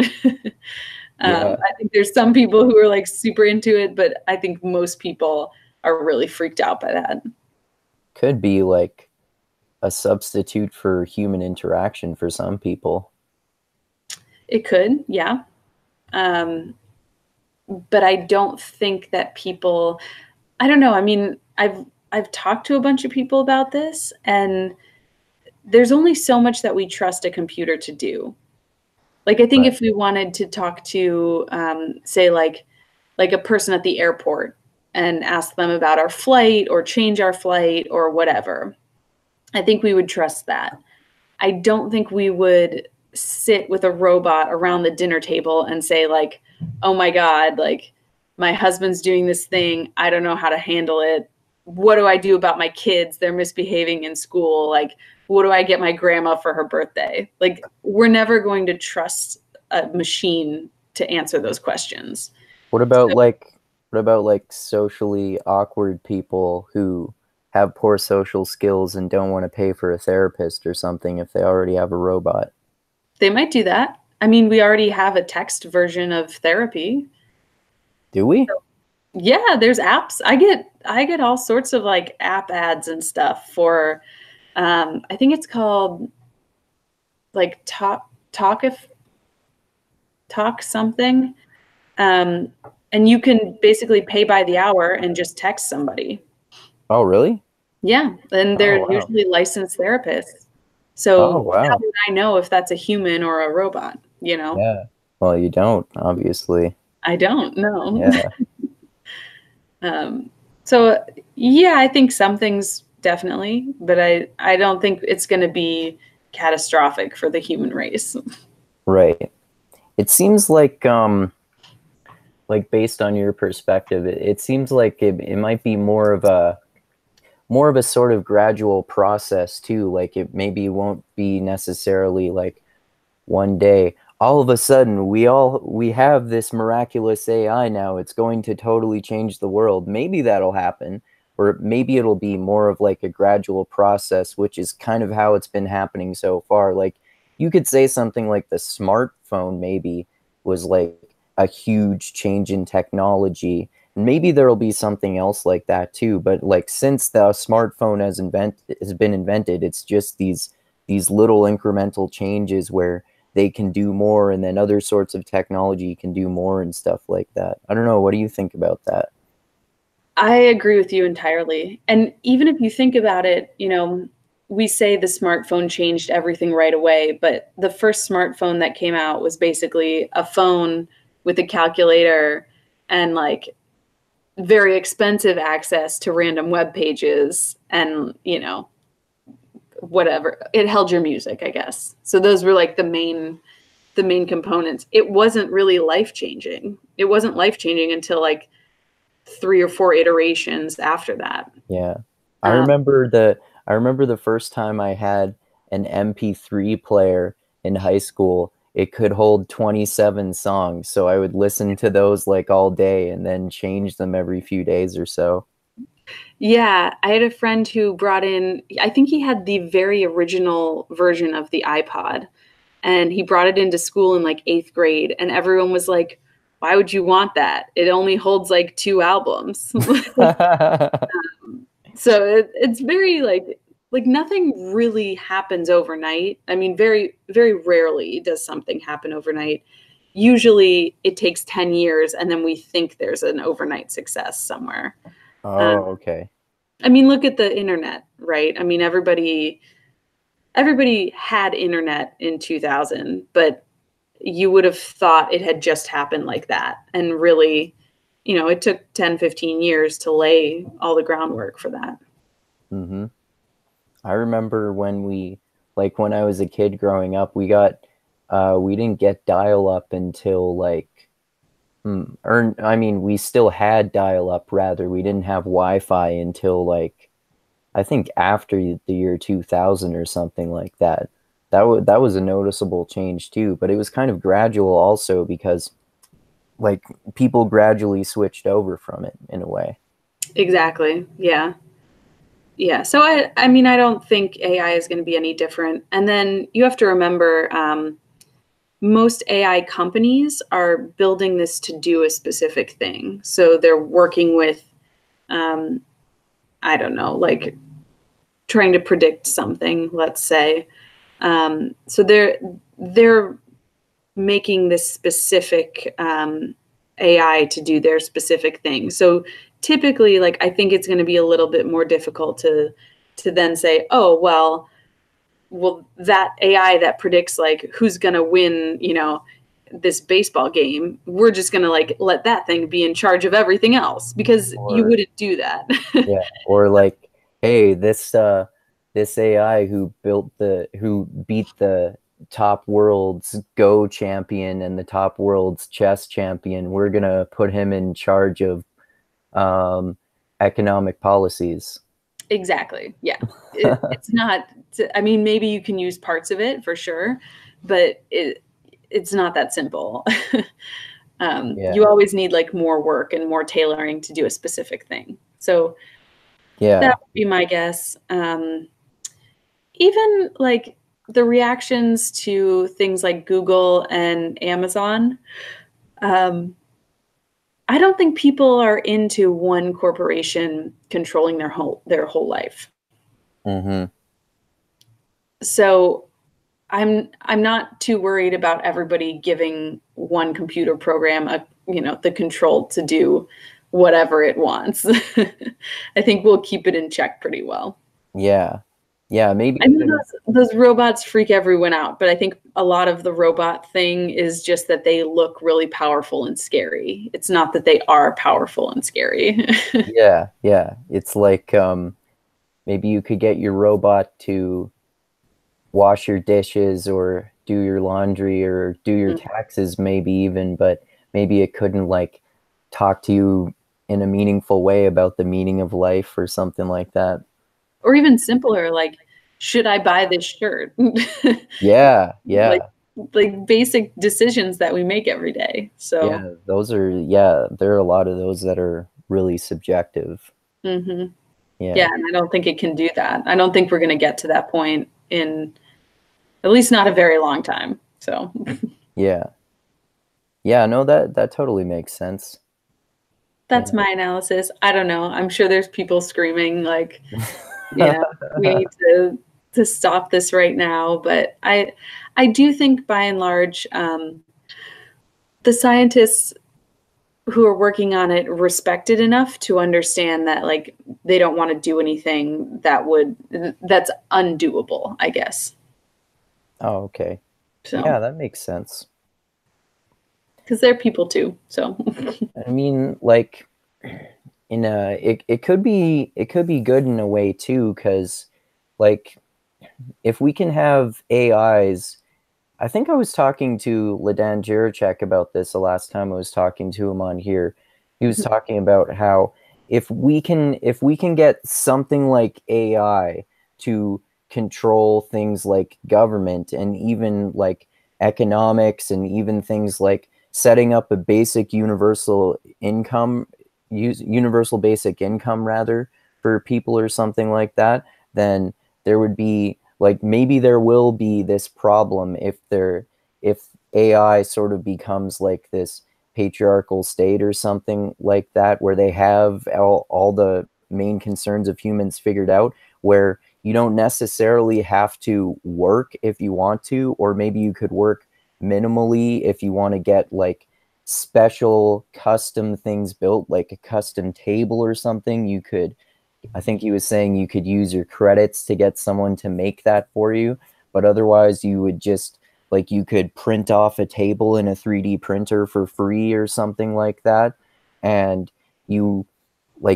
Yeah. I think there's some people who are like super into it, but I think most people are really freaked out by that. Could be like a substitute for human interaction for some people. It could, yeah. Um, but I don't think that people, I don't know. I mean, I've talked to a bunch of people about this, and there's only so much that we trust a computer to do. Like, I think Right. if we wanted to talk to, say, like a person at the airport and ask them about our flight or change our flight or whatever, I think we would trust that. I don't think we would sit with a robot around the dinner table and say like, "Oh my god, like my husband's doing this thing. I don't know how to handle it. What do I do about my kids? They're misbehaving in school. Like, what do I get my grandma for her birthday?" Like, we're never going to trust a machine to answer those questions. What about So like socially awkward people who have poor social skills and don't want to pay for a therapist or something if they already have a robot? they might do that. I mean, we already have a text version of therapy. Do we? Yeah, there's apps. I get all sorts of like app ads and stuff for I think it's called like talk something. Um and you can basically pay by the hour and just text somebody. Oh, really? Yeah, and Oh, they're wow. usually licensed therapists. Oh, So how wow. would I know if that's a human or a robot, you know? Yeah. Well, you don't, obviously. I don't know. Yeah. Um, so yeah, I think some things definitely, but I don't think it's going to be catastrophic for the human race. Right. It seems like based on your perspective, it seems like it might be more of a sort of gradual process too. Like it maybe won't be necessarily like one day all of a sudden we have this miraculous AI now. It's going to totally change the world. Maybe that'll happen, or maybe it'll be more of like a gradual process, which is kind of how it's been happening so far. Like you could say something like the smartphone maybe was like a huge change in technology. Maybe there'll be something else like that too. But like since the smartphone has been invented, it's just these little incremental changes where they can do more, and then other sorts of technology can do more and stuff like that. I don't know. What do you think about that? I agree with you entirely. And even if you think about it, we say the smartphone changed everything right away, but the first smartphone that came out was basically a phone with a calculator and like very expensive access to random web pages and, whatever. It held your music, I guess. So those were like the main components. It wasn't really life-changing. It wasn't life-changing until like 3 or 4 iterations after that. Yeah. I Um, remember the I remember the first time I had an MP3 player in high school. It could hold 27 songs, so I would listen to those like all day and then change them every few days or so. yeah, I had a friend who brought in, I think he had the very original version of the iPod, and he brought it into school in like 8th grade, and everyone was like, why would you want that? It only holds like 2 albums. So it's very like nothing really happens overnight. I mean, very very rarely does something happen overnight. Usually it takes 10 years and then we think there's an overnight success somewhere. Oh, um, okay. I mean, look at the internet, right? I mean, everybody had internet in 2000, but you would have thought it had just happened like that, and really, it took 10-15 years to lay all the groundwork for that. Mm-hmm. I remember when I was a kid growing up, we got We didn't get dial-up until like, or I mean, we still had dial-up rather. We didn't have Wi-Fi until like I think after the year 2000 or something like that. That was a noticeable change too, but it was kind of gradual also because like people gradually switched over from it in a way. Exactly. Yeah. Yeah. So I mean, I don't think AI is going to be any different. And then you have to remember, most AI companies are building this to do a specific thing. So they're working with, um, I don't know, like trying to predict something, let's say. So they're making this specific AI to do their specific thing. So typically, like I think it's going to be a little bit more difficult to then say, oh well that AI that predicts like who's going to win, this baseball game, we're just going to like let that thing be in charge of everything else because you Or wouldn't do that. yeah, or like, hey, this AI who beat the top world's Go champion and the top world's chess champion, we're gonna put him in charge of um, economic policies. Exactly. Yeah. It's not, I mean, maybe you can use parts of it for sure, but it's not that simple. You Yeah, always need like more work and more tailoring to do a specific thing. So that yeah. would be my guess. Even like the reactions to things like Google and Amazon, um, I don't think people are into one corporation controlling their whole life. Mm-hmm. So I'm not too worried about everybody giving one computer program the control to do whatever it wants. I think we'll keep it in check pretty well. Yeah, yeah. Maybe I know even those robots freak everyone out, but I think a lot of the robot thing is just that they look really powerful and scary. It's not that they are powerful and scary. yeah, yeah. It's like maybe you could get your robot to wash your dishes or do your laundry or do your taxes maybe even, but maybe it couldn't like talk to you in a meaningful way about the meaning of life or something like that. Or even simpler, like, should I buy this shirt? Yeah, like yeah. like basic decisions that we make every day. So, Yeah, those are yeah, there are a lot of those that are really subjective. mhm. Yeah, Yeah. and I don't think it can do that. I don't think we're going to get to that point in at least not a very long time. So, Yeah. Yeah, no, that totally makes sense. that's Yeah. my analysis. I don't know. I'm sure there's people screaming like, we need to stop this right now, but I do think by and large the scientists who are working on it respect it enough to understand that like they don't want to do anything that's undoable, I guess. Oh, okay. So, Yeah, that makes sense. because they're people too. So, I mean, like in a it could be good in a way too, because like if we can have AIs, I think I was talking to Ladan Jiracek about this the last time I was talking to him on here. He was talking about how if we can get something like AI to control things like government and even like economics and even things like setting up a basic universal basic income rather for people or something like that, then there would be like maybe there will be this problem if AI sort of becomes like this patriarchal state or something like that, where they have all the main concerns of humans figured out, where you don't necessarily have to work if you want to, or maybe you could work minimally if you want to get like special custom things built, like a custom table or something. You could, I think he was saying you could use your credits to get someone to make that for you, but otherwise you would just like you could print off a table in a 3D printer for free or something like that, and you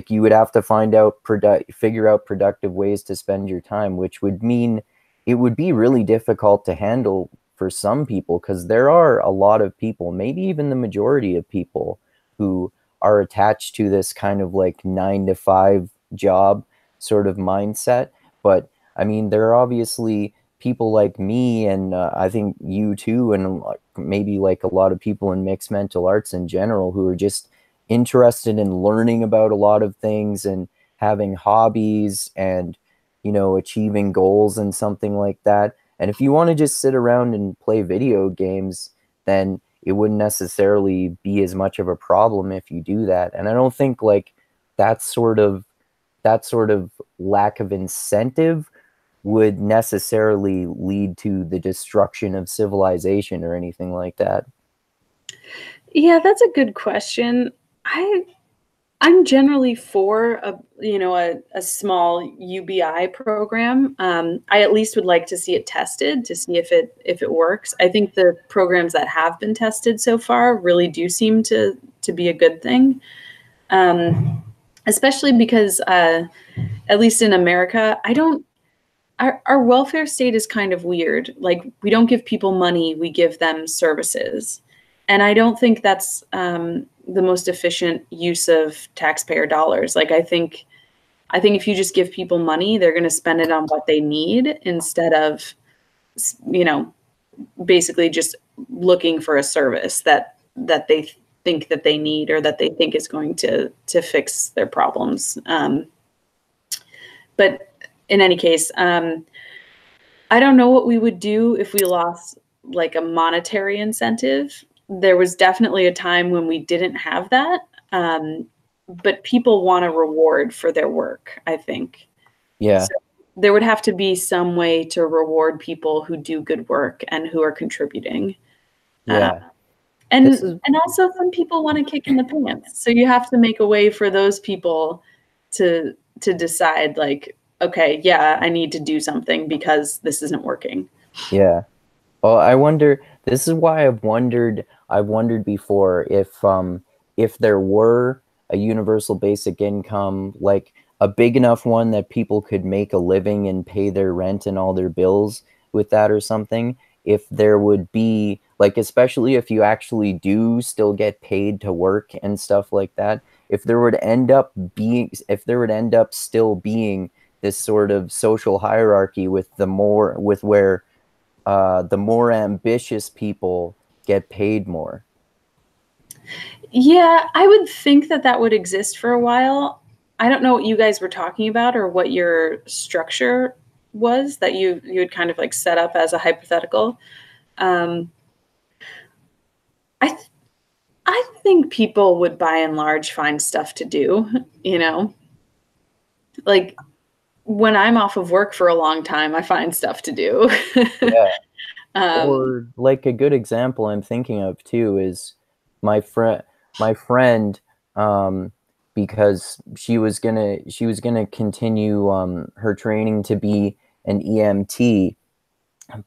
you would have to figure out productive ways to spend your time, which would mean it would be really difficult to handle for some people, because there are a lot of people, maybe even the majority of people, who are attached to this kind of like 9 to 5 job sort of mindset. But I mean, there are obviously people like me, and I think you too, and maybe like a lot of people in mixed mental arts in general, who are just interested in learning about a lot of things and having hobbies and, you know, achieving goals and something like that. And if you want to just sit around and play video games, then it wouldn't necessarily be as much of a problem if you do that. And I don't think like that sort of that sort of lack of incentive would necessarily lead to the destruction of civilization or anything like that. Yeah, that's a good question. I I'm generally for a small UBI program. I at least would like to see it tested to see if it works. I think the programs that have been tested so far really do seem to be a good thing, especially because at least in America, I don't. Our welfare state is kind of weird. Like we don't give people money, we give them services, and I don't think that's the most efficient use of taxpayer dollars. Like I think if you just give people money, they're going to spend it on what they need instead of, you know, basically just looking for a service that they think that they need or that they think is going to fix their problems. But in any case, I don't know what we would do if we lost like a monetary incentive. There was definitely a time when we didn't have that. But people want a reward for their work, I think. Yeah, So there would have to be some way to reward people who do good work and who are contributing. Uh, yeah. This and is and also some people want to kick in the pants. So you have to make a way for those people to decide like, okay, yeah, I need to do something because this isn't working. yeah. Well, I wonder, this is why I've wondered before if there were a universal basic income, like a big enough one that people could make a living and pay their rent and all their bills with that or something, if there would be like, especially if you actually do still get paid to work and stuff like that, if there would end up still being this sort of social hierarchy with where the more ambitious people get paid more. Yeah, I would think that that would exist for a while. I don't know what you guys were talking about or what your structure was that you had kind of like set up as a hypothetical. Um, I th- I think people would by and large find stuff to do, you know. Like when I'm off of work for a long time, I find stuff to do. Yeah. um, Or like a good example I'm thinking of too is my friend my friend um because she was gonna continue her training to be an EMT,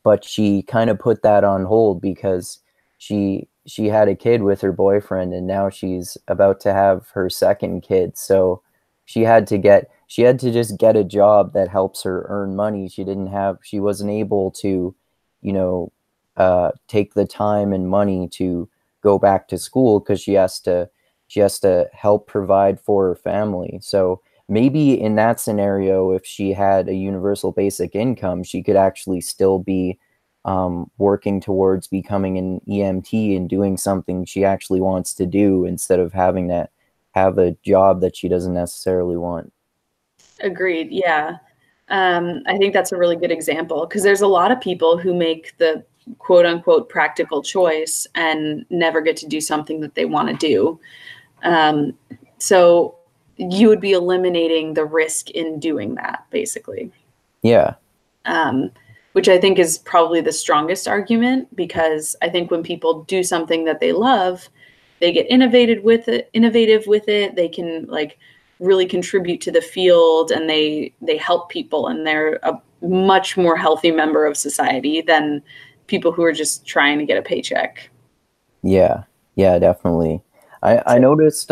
but she kind of put that on hold because she had a kid with her boyfriend, and now she's about to have her second kid. So she had to just get a job that helps her earn money. She wasn't able to, you know, take the time and money to go back to school because she has to help provide for her family. So maybe in that scenario, if she had a universal basic income, she could actually still be working towards becoming an EMT and doing something she actually wants to do instead of having to have a job that she doesn't necessarily want. Agreed. Yeah. I think that's a really good example because there's a lot of people who make the quote unquote practical choice and never get to do something that they want to do. Um, so you would be eliminating the risk in doing that, basically, Yeah, um, which I think is probably the strongest argument because I think when people do something that they love, they get innovative with it. They can like really contribute to the field and they help people and they're a much more healthy member of society than people who are just trying to get a paycheck. yeah, yeah, definitely. I So noticed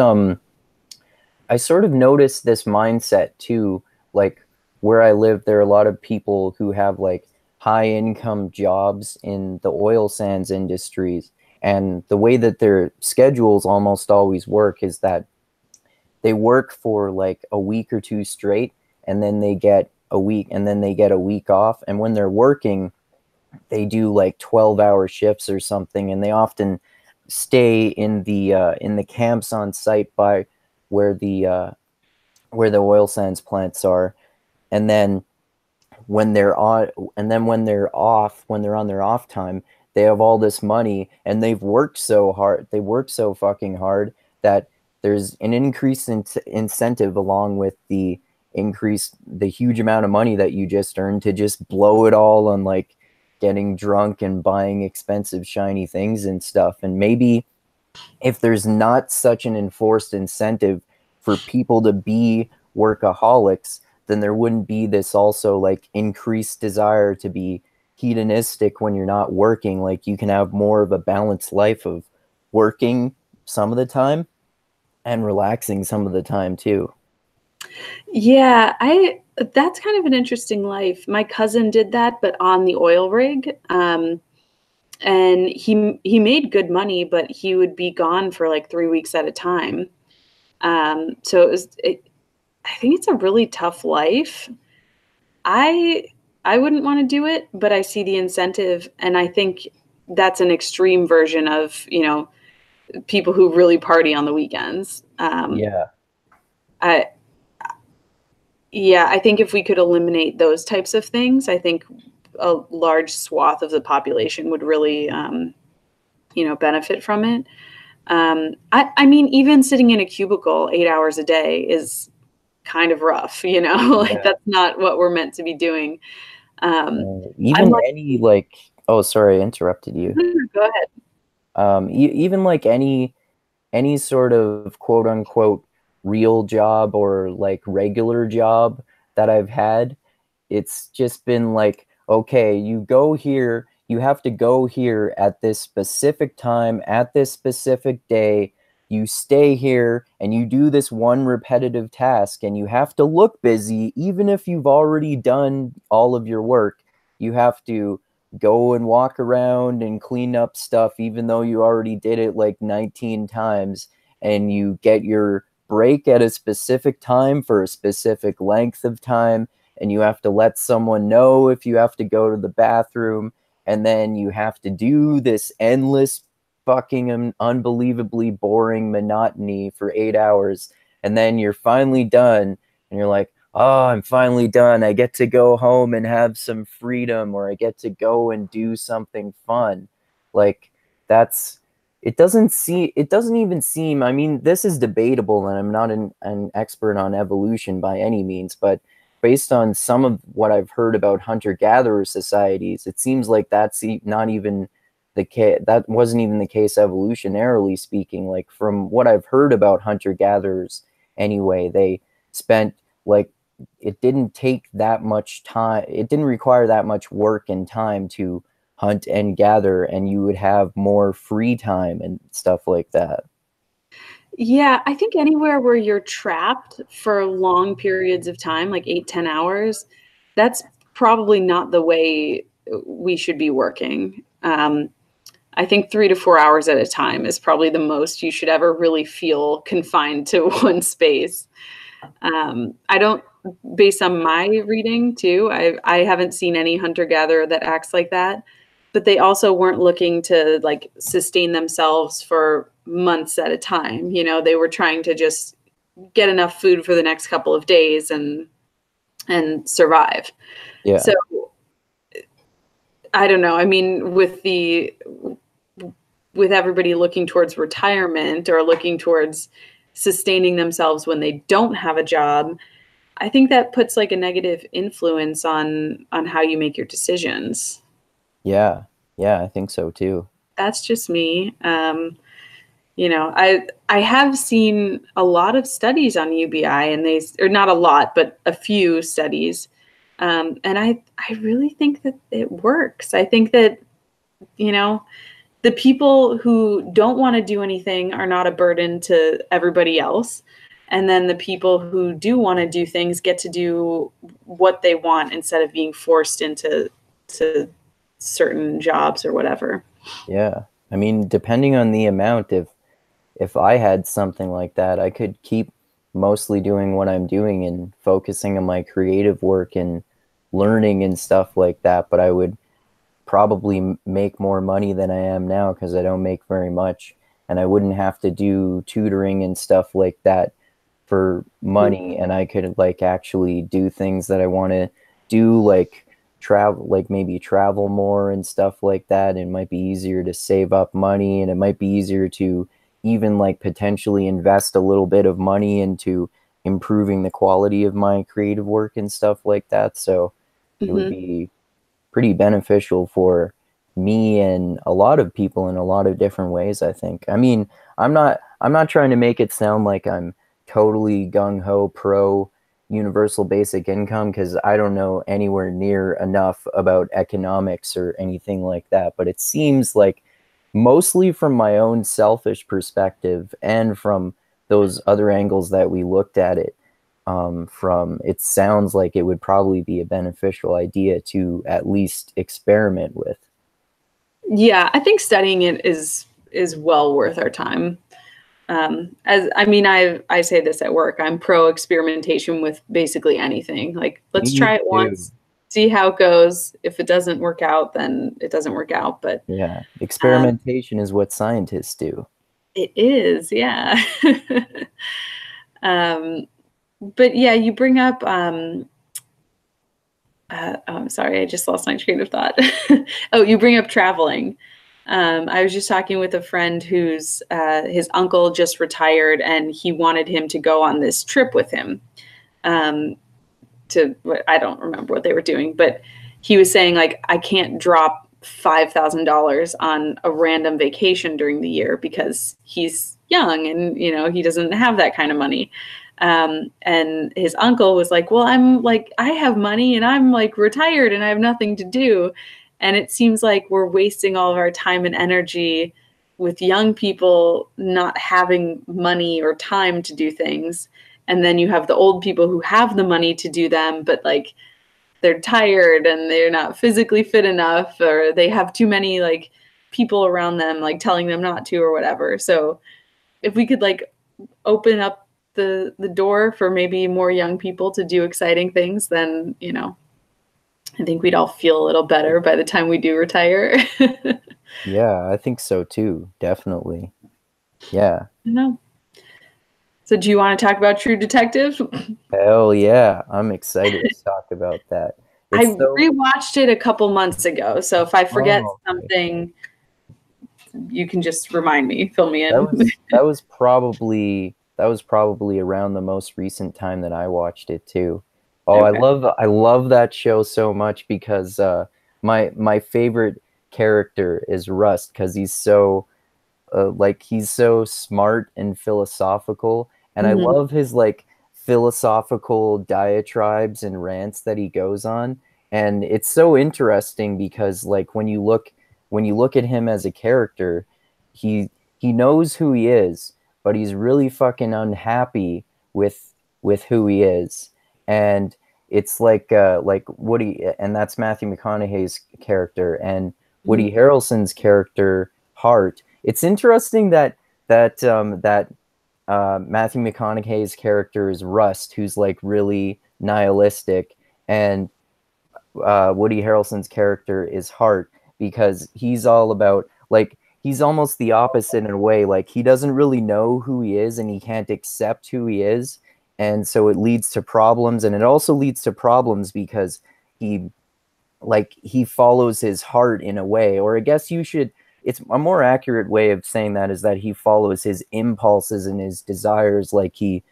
I sort of noticed this mindset too, like where I live, there are a lot of people who have like high income jobs in the oil sands industries. And the way that their schedules almost always work is that they work for like a week or two straight, and then they get a week, and then they get a week off. And when they're working, they do like 12-hour shifts or something, and they often stay in the camps on site by where the oil sands plants are. And then when they're on and then when they're off when they're on their off time, they have all this money, and they work so fucking hard that there's an increased incentive, along with the huge amount of money that you just earned, to just blow it all on like getting drunk and buying expensive shiny things and stuff. And maybe if there's not such an enforced incentive for people to be workaholics, then there wouldn't be this also like increased desire to be hedonistic when you're not working. Like you can have more of a balanced life of working some of the time and relaxing some of the time too. Yeah, I that's kind of an interesting life. My cousin did that, but on the oil rig. And he made good money, but he would be gone for like 3 weeks at a time. So I think it's a really tough life. I I wouldn't want to do it, but I see the incentive, and I think that's an extreme version of, people who really party on the weekends. Yeah. I Yeah, I think if we could eliminate those types of things, I think a large swath of the population would really, benefit from it. I mean, even sitting in a cubicle 8 hours a day is kind of rough, like Yeah. that's not what we're meant to be doing. Um, I'm Even like, any like oh, sorry, I interrupted you. go ahead. Even like any sort of quote unquote real job or like regular job that I've had, it's just been like, okay, you have to go here at this specific time, at this specific day. You stay here and you do this one repetitive task, and you have to look busy, even if you've already done all of your work. You have to go and walk around and clean up stuff, even though you already did it like 19 times. And you get your break at a specific time for a specific length of time, and you have to let someone know if you have to go to the bathroom, and then you have to do this endless fucking unbelievably boring monotony for 8 hours, and then you're finally done, and you're like, oh, I'm finally done. I get to go home and have some freedom, or I get to go and do something fun. Like that's it doesn't even seem, I mean, this is debatable, and I'm not an expert on evolution by any means, but based on some of what I've heard about hunter-gatherer societies, it seems like not even the case. That wasn't even the case evolutionarily speaking. Like from what I've heard about hunter-gatherers, anyway, they spent like it didn't take that much time. It didn't require that much work and time to hunt and gather, and you would have more free time and stuff like that. Yeah, I think anywhere where you're trapped for long periods of time, like 8, 10 hours, that's probably not the way we should be working. I think 3 to 4 hours at a time is probably the most you should ever really feel confined to one space. I don't, based on my reading too, I haven't seen any hunter gatherer that acts like that, but they also weren't looking to like sustain themselves for months at a time. They were trying to just get enough food for the next couple of days and survive. Yeah. So I don't know. I mean, with everybody looking towards retirement or looking towards sustaining themselves when they don't have a job, I think that puts like a negative influence on how you make your decisions. Yeah. Yeah, I think so too. That's just me. I have seen a lot of studies on UBI, and or not a lot, but a few studies, and I really think that it works. I think that you know the people who don't want to do anything are not a burden to everybody else. And then the people who do want to do things get to do what they want instead of being forced into to certain jobs or whatever. Yeah. I mean, depending on the amount, if I had something like that, I could keep mostly doing what I'm doing and focusing on my creative work and learning and stuff like that, but I would probably make more money than I am now because I don't make very much, and I wouldn't have to do tutoring and stuff like that for Mhm. money, and I could like actually do things that I want to do, like travel, like maybe travel more and stuff like that. It might be easier to save up money, and it might be easier to even like potentially invest a little bit of money into improving the quality of my creative work and stuff like that. So it would Mhm. be pretty beneficial for me and a lot of people in a lot of different ways, I think. I mean, I'm not trying to make it sound like I'm totally gung ho pro universal basic income because I don't know anywhere near enough about economics or anything like that, but it seems like mostly from my own selfish perspective and from those other angles that we looked at it from, it sounds like it would probably be a beneficial idea to at least experiment with. Yeah, I think studying it is well worth our time. As I mean, I say this at work. I'm pro experimentation with basically anything. Like, let's Me try it too. once, see how it goes. If it doesn't work out, then it doesn't work out. But Yeah, um, experimentation is what scientists do. it is, yeah. um, but yeah, you bring up. Oh, I'm sorry, I just lost my train of thought. Oh, you bring up traveling. I was just talking with a friend whose his uncle just retired, and he wanted him to go on this trip with him. Um, to I don't remember what they were doing, but he was saying like I can't drop $5,000 on a random vacation during the year because he's young and he doesn't have that kind of money. And his uncle was like, well, I'm like, I have money and I'm like retired and I have nothing to do. And it seems like we're wasting all of our time and energy with young people not having money or time to do things. And then you have the old people who have the money to do them, but like they're tired and they're not physically fit enough, or they have too many like people around them like telling them not to or whatever. So if we could like open up the door for maybe more young people to do exciting things, then I think we'd all feel a little better by the time we do retire. Yeah, I think so too, definitely. Yeah. No. So do you want to talk about True Detective? Hell yeah, I'm excited to talk about that. I It's so, rewatched it a couple months ago, so if I forget oh, okay. something, you can just remind me, fill me That in. was that was probably around the most recent time that I watched it too. Oh, I Okay. love I love that show so much because my favorite character is Rust because he's so smart and philosophical, and I Mhm. love his like philosophical diatribes and rants that he goes on. And it's so interesting because like when you look at him as a character, he he knows who he is, but he's really fucking unhappy with who he is. And it's like Woody, and that's Matthew McConaughey's character, and Woody Mhm. Harrelson's character Hart. It's interesting that Matthew McConaughey's character is Rust, who's like really nihilistic, and Woody Harrelson's character is Hart because he's all about like he's almost the opposite in a way. Like he doesn't really know who he is and he can't accept who he is, and so it leads to problems. And it also leads to problems because he he follows his heart in a way, or I guess you should, it's a more accurate way of saying that is that he follows his impulses and his desires. Like he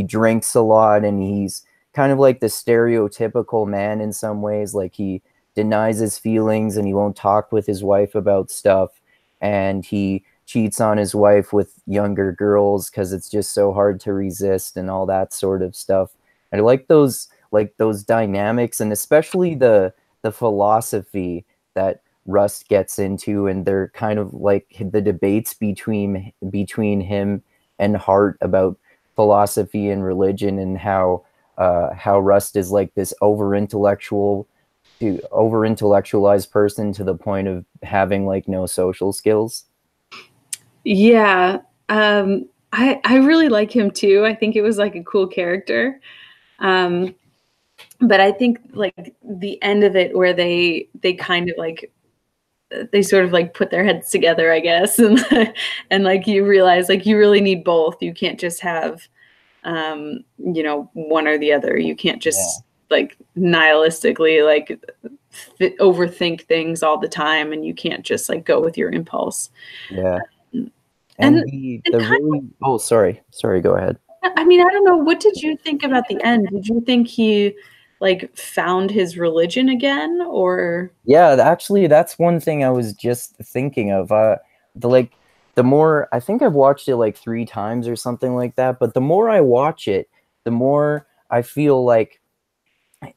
drinks a lot and he's kind of like the stereotypical man in some ways. Like he denies his feelings and he won't talk with his wife about stuff, and he cheats on his wife with younger girls because it's just so hard to resist and all that sort of stuff. I like those dynamics, and especially the philosophy that Rust gets into, and they're kind of like the debates between him and Hart about philosophy and religion, and how Rust is like this over intellectual to over intellectualized person to the point of having like no social skills. Yeah. I really like him too. I think it was like a cool character. Um, but I think like the end of it where they kind of like they sort of like put their heads together, I guess, and like you realize like you really need both. You can't just have you know, one or the other. You can't Yeah, just like nihilistically like overthink things all the time, and you can't just like go with your impulse. yeah. And And the it kind really, oh, sorry, go ahead. of, I mean, I don't know, what did you think about the end? Did you think he like found his religion again, or Yeah, actually, that's one thing I was just thinking of. The like, the more I think I've watched it like 3 times or something like that, but the more I watch it, the more I feel like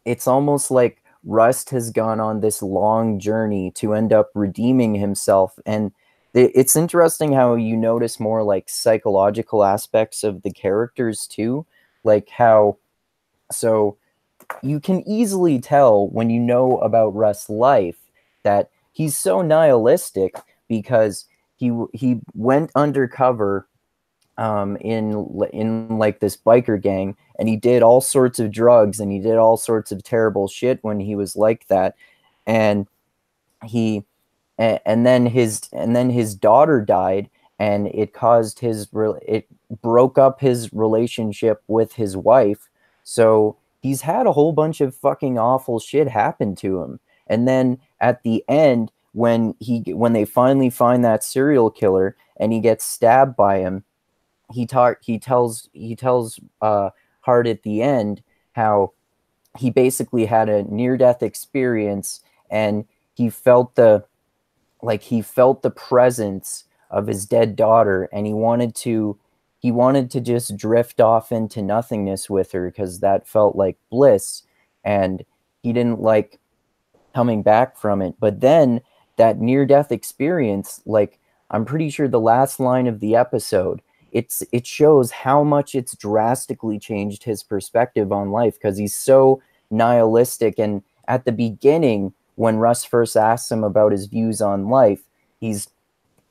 it's almost like Rust has gone on this long journey to end up redeeming himself. And it's interesting how you notice more like psychological aspects of the characters too, like how so you can easily tell when you know about Rust's life that he's so nihilistic because he went undercover in like this biker gang, and he did all sorts of drugs and he did all sorts of terrible shit when he was like that, and he and then his daughter died, and it caused it broke up his relationship with his wife. So he's had a whole bunch of fucking awful shit happen to him. And then at the end, when they finally find that serial killer and he gets stabbed by him, he tells Hart at the end how he basically had a near death experience, and he felt he felt the presence of his dead daughter, and he wanted to just drift off into nothingness with her because that felt like bliss, and he didn't like coming back from it. But then that near death experience, like I'm pretty sure the last line of the episode, it shows how much it's drastically changed his perspective on life because he's so nihilistic. And at the beginning, when Russ first asks him about his views on life, he's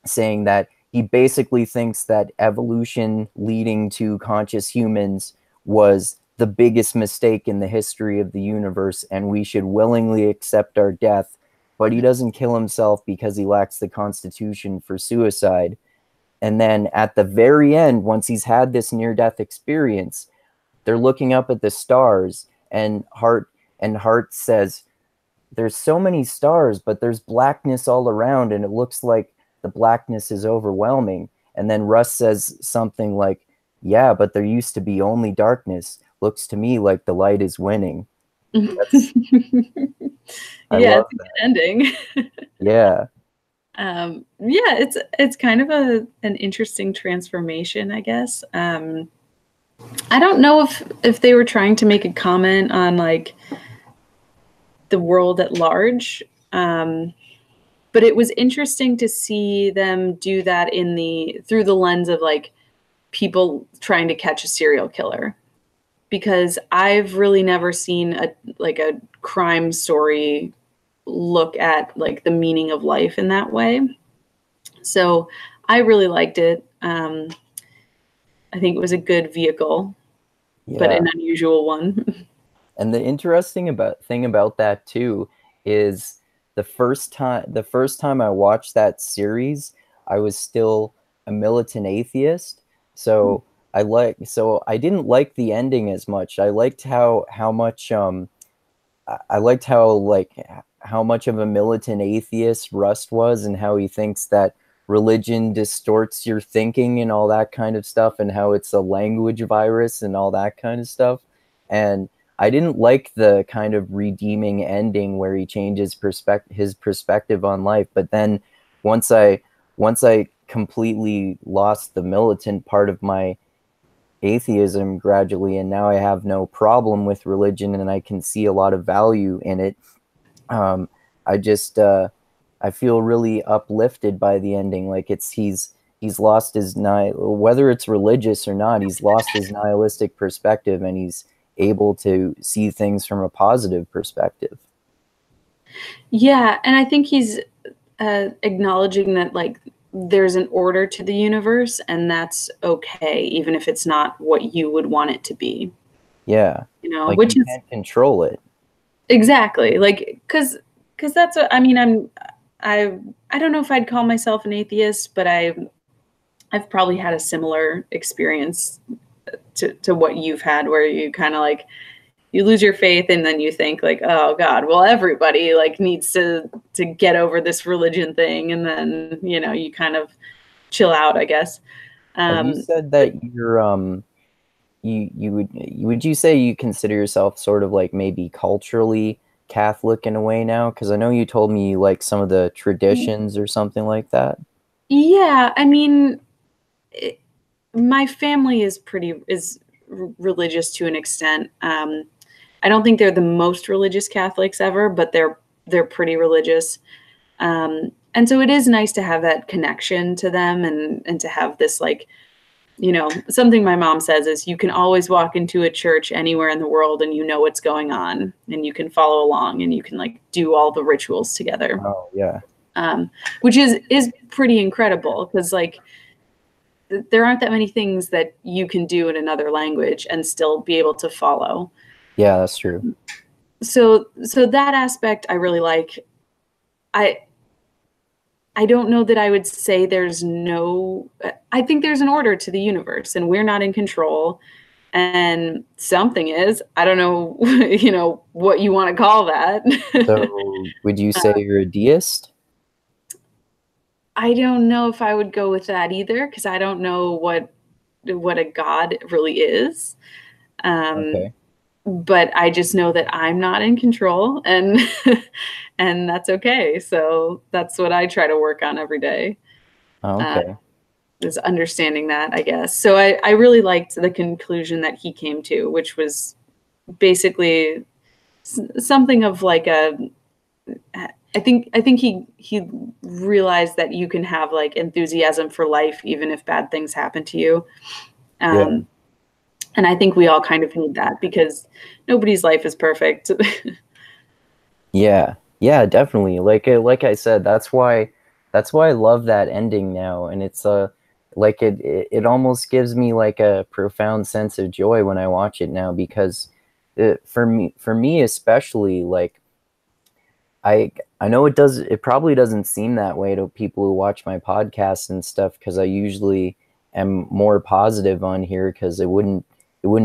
saying that he basically thinks that evolution leading to conscious humans was the biggest mistake in the history of the universe, and we should willingly accept our death. But he doesn't kill himself because he lacks the constitution for suicide. And then at the very end, once he's had this near death experience, they're looking up at the stars, and Hart says, there's so many stars, but there's blackness all around, and it looks like the blackness is overwhelming. And then Russ says something like, yeah, but there used to be only darkness. Looks to me like the light is winning. That's I yeah, love it's a good that. ending. Yeah. Yeah, it's kind of an interesting transformation, I guess. I don't know if they were trying to make a comment on like the world at large. But it was interesting to see them do that through the lens of like people trying to catch a serial killer, because I've really never seen a crime story look at like the meaning of life in that way. So I really liked it. I think it was a good vehicle, but Yeah. an unusual one. And the interesting thing about that too is the first time I watched that series, I was still a militant atheist. So I didn't like the ending as much. I liked how much I liked how much of a militant atheist Rust was, and how he thinks that religion distorts your thinking and all that kind of stuff, and how it's a language virus and all that kind of stuff. And I didn't like the kind of redeeming ending where he changes his perspective on life. But then once I completely lost the militant part of my atheism gradually, and now I have no problem with religion and I can see a lot of value in it. Um, I just I feel really uplifted by the ending. Like he's lost his whether it's religious or not, he's lost his nihilistic perspective, and he's able to see things from a positive perspective. Yeah, and I think he's acknowledging that like there's an order to the universe, and that's okay, even if it's not what you would want it to be. Yeah. You know, Like which you is can't control it. exactly like because that's what I mean. I I don't know if I'd call myself an atheist, but I've probably had a similar experience to what you've had, where you kind of like you lose your faith and then you think like, oh God, well everybody like needs to get over this religion thing, and then you know you kind of chill out, I guess. Have you Um, said but that you're would you say you consider yourself sort of like maybe culturally Catholic in a way now? Because I know you told me you like some of the traditions or something like that. yeah, I mean, it, my family is religious to an extent. I don't think they're the most religious Catholics ever, but they're pretty religious. And so it is nice to have that connection to them, and to have this like, you know, something my mom says is you can always walk into a church anywhere in the world and you know what's going on and you can follow along and you can like do all the rituals together. Oh yeah. Um, which is pretty incredible because like there aren't that many things that you can do in another language and still be able to follow. Yeah, that's true. So that aspect I really like. I I don't know that I would say there's no, I think there's an order to the universe and we're not in control. And something is, I don't know, you know, what you want to call that. So would you say you're a deist? I don't know if I would go with that either because I don't know what a god really is. Um, Okay. but I just know that I'm not in control, and and that's okay. So that's what I try to work on every day. Oh, Uh, okay. is understanding that, I guess. So I really liked the conclusion that he came to, which was basically something of like a. I think he realized that you can have like enthusiasm for life even if bad things happen to you. Yeah. Um, and I think we all kind of need that because nobody's life is perfect. Yeah. Yeah, definitely. Like I said, that's why I love that ending now, and it's like it almost gives me like a profound sense of joy when I watch it now because for me especially like I know it probably doesn't seem that way to people who watch my podcasts and stuff because I usually am more positive on here because it wouldn't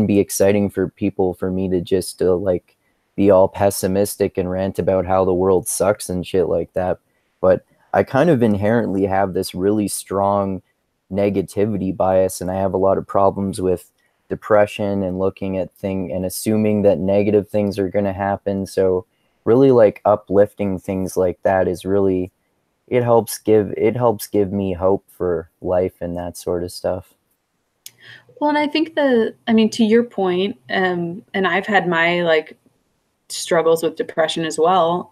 be exciting for people for me to just like be all pessimistic and rant about how the world sucks and shit like that. But I kind of inherently have this really strong negativity bias and I have a lot of problems with depression and looking at thing and assuming that negative things are going to happen. So really like uplifting things like that is really it helps give me hope for life and that sort of stuff. Well, and I think I mean, to your point, and I've had my like struggles with depression as well.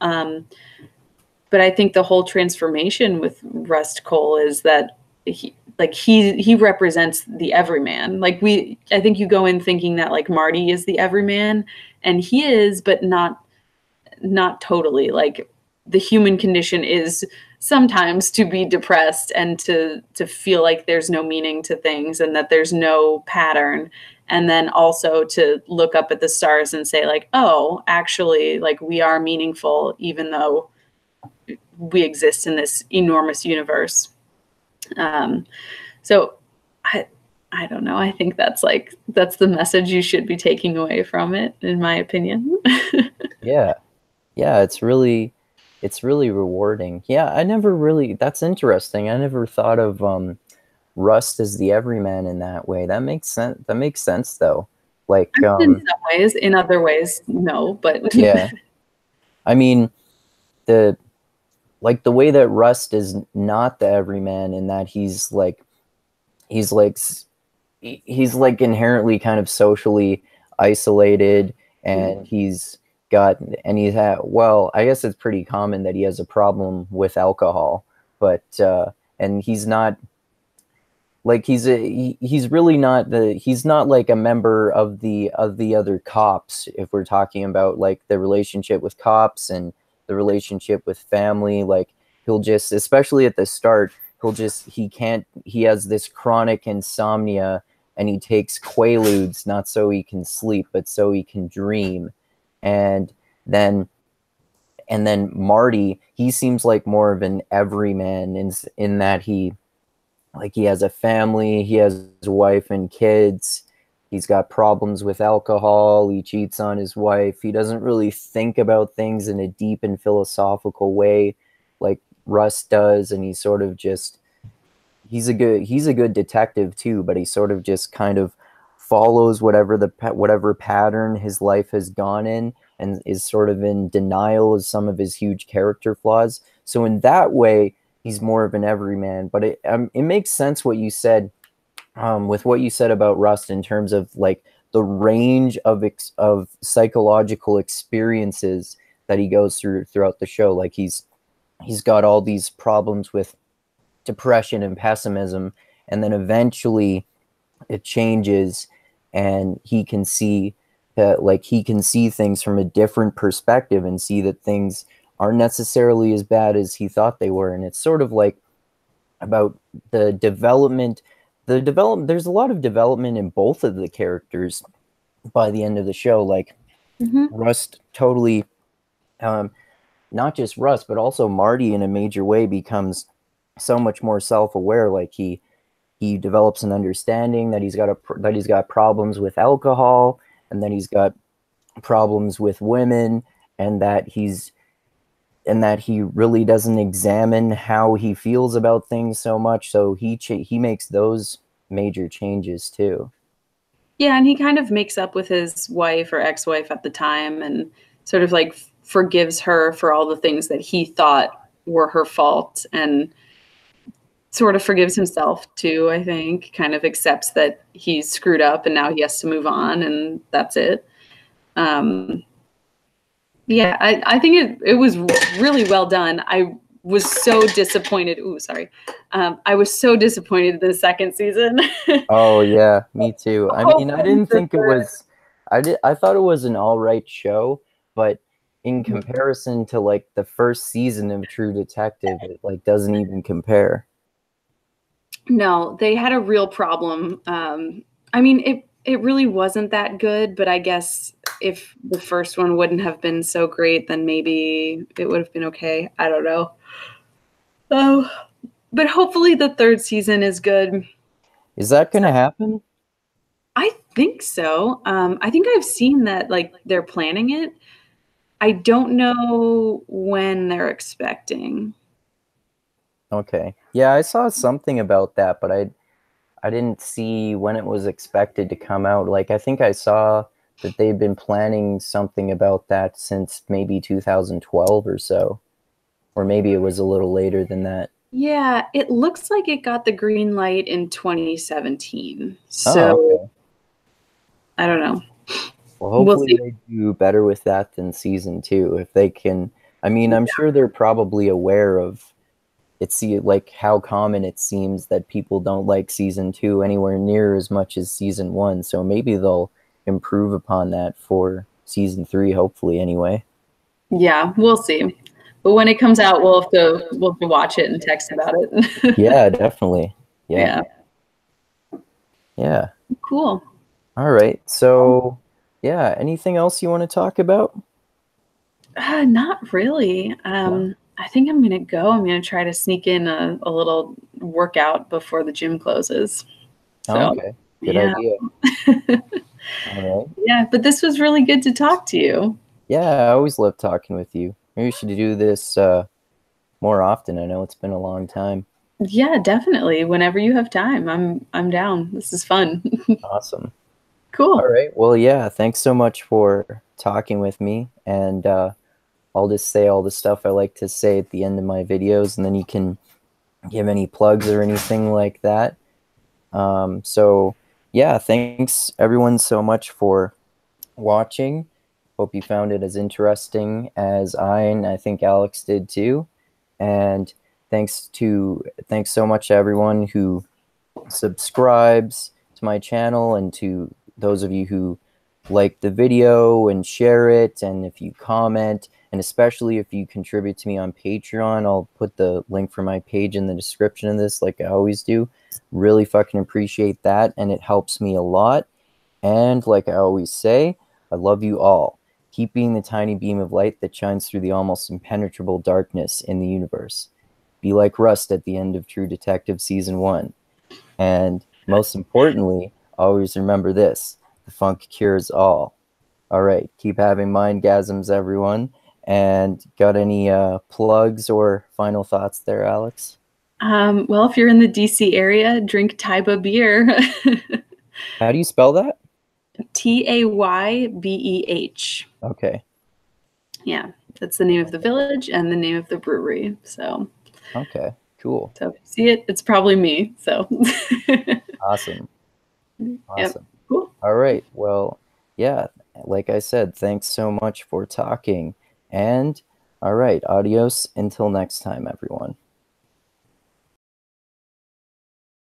But I think the whole transformation with Rust Cole is that he represents the everyman. Like I think you go in thinking that like Marty is the everyman, and he is, but not totally. Like the human condition is sometimes to be depressed and to feel like there's no meaning to things and that there's no pattern, and then also to look up at the stars and say like, oh, actually like we are meaningful even though we exist in this enormous universe. um, so i I don't know, I think that's like that's the message you should be taking away from it, in my opinion. Yeah. Yeah, it's really rewarding. Yeah, I never really that's interesting. I never thought of Rust as the everyman in that way. That makes sense. That makes sense though. Like In some ways, in other ways no, but yeah. I mean, the like the way that Rust is not the everyman in that he's like he's like inherently kind of socially isolated and he's had well I guess it's pretty common that he has a problem with alcohol but and he's not like he's really not he's not like a member of the other cops if we're talking about like the relationship with cops and the relationship with family. Like he'll just, especially at the start, he has this chronic insomnia, and he takes quaaludes not so he can sleep, but so he can dream. And then Marty, he seems like more of an everyman in that he has a family, he has a wife and kids. He's got problems with alcohol, he cheats on his wife. He doesn't really think about things in a deep and philosophical way like Russ does, and he's sort of just he's a good detective too, but he sort of just kind of follows whatever pattern his life has gone in, and is sort of in denial of some of his huge character flaws. So in that way, he's more of an everyman. But it makes sense what you said, with what you said about Rust in terms of like the range of psychological experiences that he goes through throughout the show. Like he's got all these problems with depression and pessimism, and then eventually it changes, and he can see things from a different perspective, and see that things aren't necessarily as bad as he thought they were. And it's sort of like about the development. There's a lot of development in both of the characters by the end of the show. Like Rust totally, not just Rust, but also Marty in a major way becomes so much more self-aware. Like he develops an understanding that he's got problems with alcohol, and then he's got problems with women, and that he really doesn't examine how he feels about things so much. So he makes those major changes too. Yeah, and he kind of makes up with his wife or ex-wife at the time, and sort of like forgives her for all the things that he thought were her fault, and sort of forgives himself too, I think. Kind of accepts that he's screwed up and now he has to move on, and that's it. Um, yeah, I think it was really well done. I was so disappointed. Ooh, sorry. I was so disappointed in the second season. Oh yeah, me too. I mean, I Hoping didn't for think it was. I thought it was an all right show, but in comparison to like the first season of True Detective, it like doesn't even compare. No, they had a real problem. I mean, it really wasn't that good, but I guess if the first one wouldn't have been so great, then maybe it would have been okay. I don't know. Oh, but hopefully the third season is good. Is that gonna happen? I think so. I think I've seen that like they're planning it. I don't know when they're expecting. Okay. Yeah, I saw something about that, but I didn't see when it was expected to come out. Like I think I saw that they've been planning something about that since maybe 2012 or so, or maybe it was a little later than that. Yeah, it looks like it got the green light in 2017. Oh, So okay. I don't know. Well, We'll hopefully see. they do better with that than season two. If they can, I mean, I'm sure they're probably aware of like how common it seems that people don't like season two anywhere near as much as season one. So maybe they'll improve upon that for season three, hopefully anyway. Yeah, we'll see. But when it comes out, we'll have to watch it and text about it. Yeah, definitely. Yeah. Yeah. Yeah. Cool. All right. So, yeah, anything else you want to talk about? Not really. No. I think I'm gonna go. I'm gonna try to sneak in a little workout before the gym closes. Oh, So okay. Good yeah. idea. All right. Yeah, but this was really good to talk to you. Yeah, I always love talking with you. Maybe we should do this more often. I know it's been a long time. Yeah, definitely. Whenever you have time, I'm down. This is fun. Awesome. All Cool. right. Well, yeah, thanks so much for talking with me. And I'll just say all the stuff I like to say at the end of my videos, and then you can give any plugs or anything like that. So, yeah, thanks everyone so much for watching. Hope you found it as interesting as and I think Alex did too. And thanks so much to everyone who subscribes to my channel, and to those of you who like the video and share it, and if you comment. And especially if you contribute to me on Patreon, I'll put the link for my page in the description of this, like I always do. Really fucking appreciate that, and it helps me a lot. And like I always say, I love you all. Keep being the tiny beam of light that shines through the almost impenetrable darkness in the universe. Be like Rust at the end of True Detective Season 1. And most importantly, always remember this: the funk cures all. All right, keep having mindgasms, everyone. And got any plugs or final thoughts there, Alex? Well, if you're in the DC area, drink Taiba beer. How do you spell that? Taybeh. Okay. Yeah, that's the name of the village and the name of the brewery. So, Okay, cool. so if you see it, it's probably me. So, Awesome. yep, Awesome. cool. All right. Well, yeah, like I said, thanks so much for talking. And all right, adios until next time, everyone.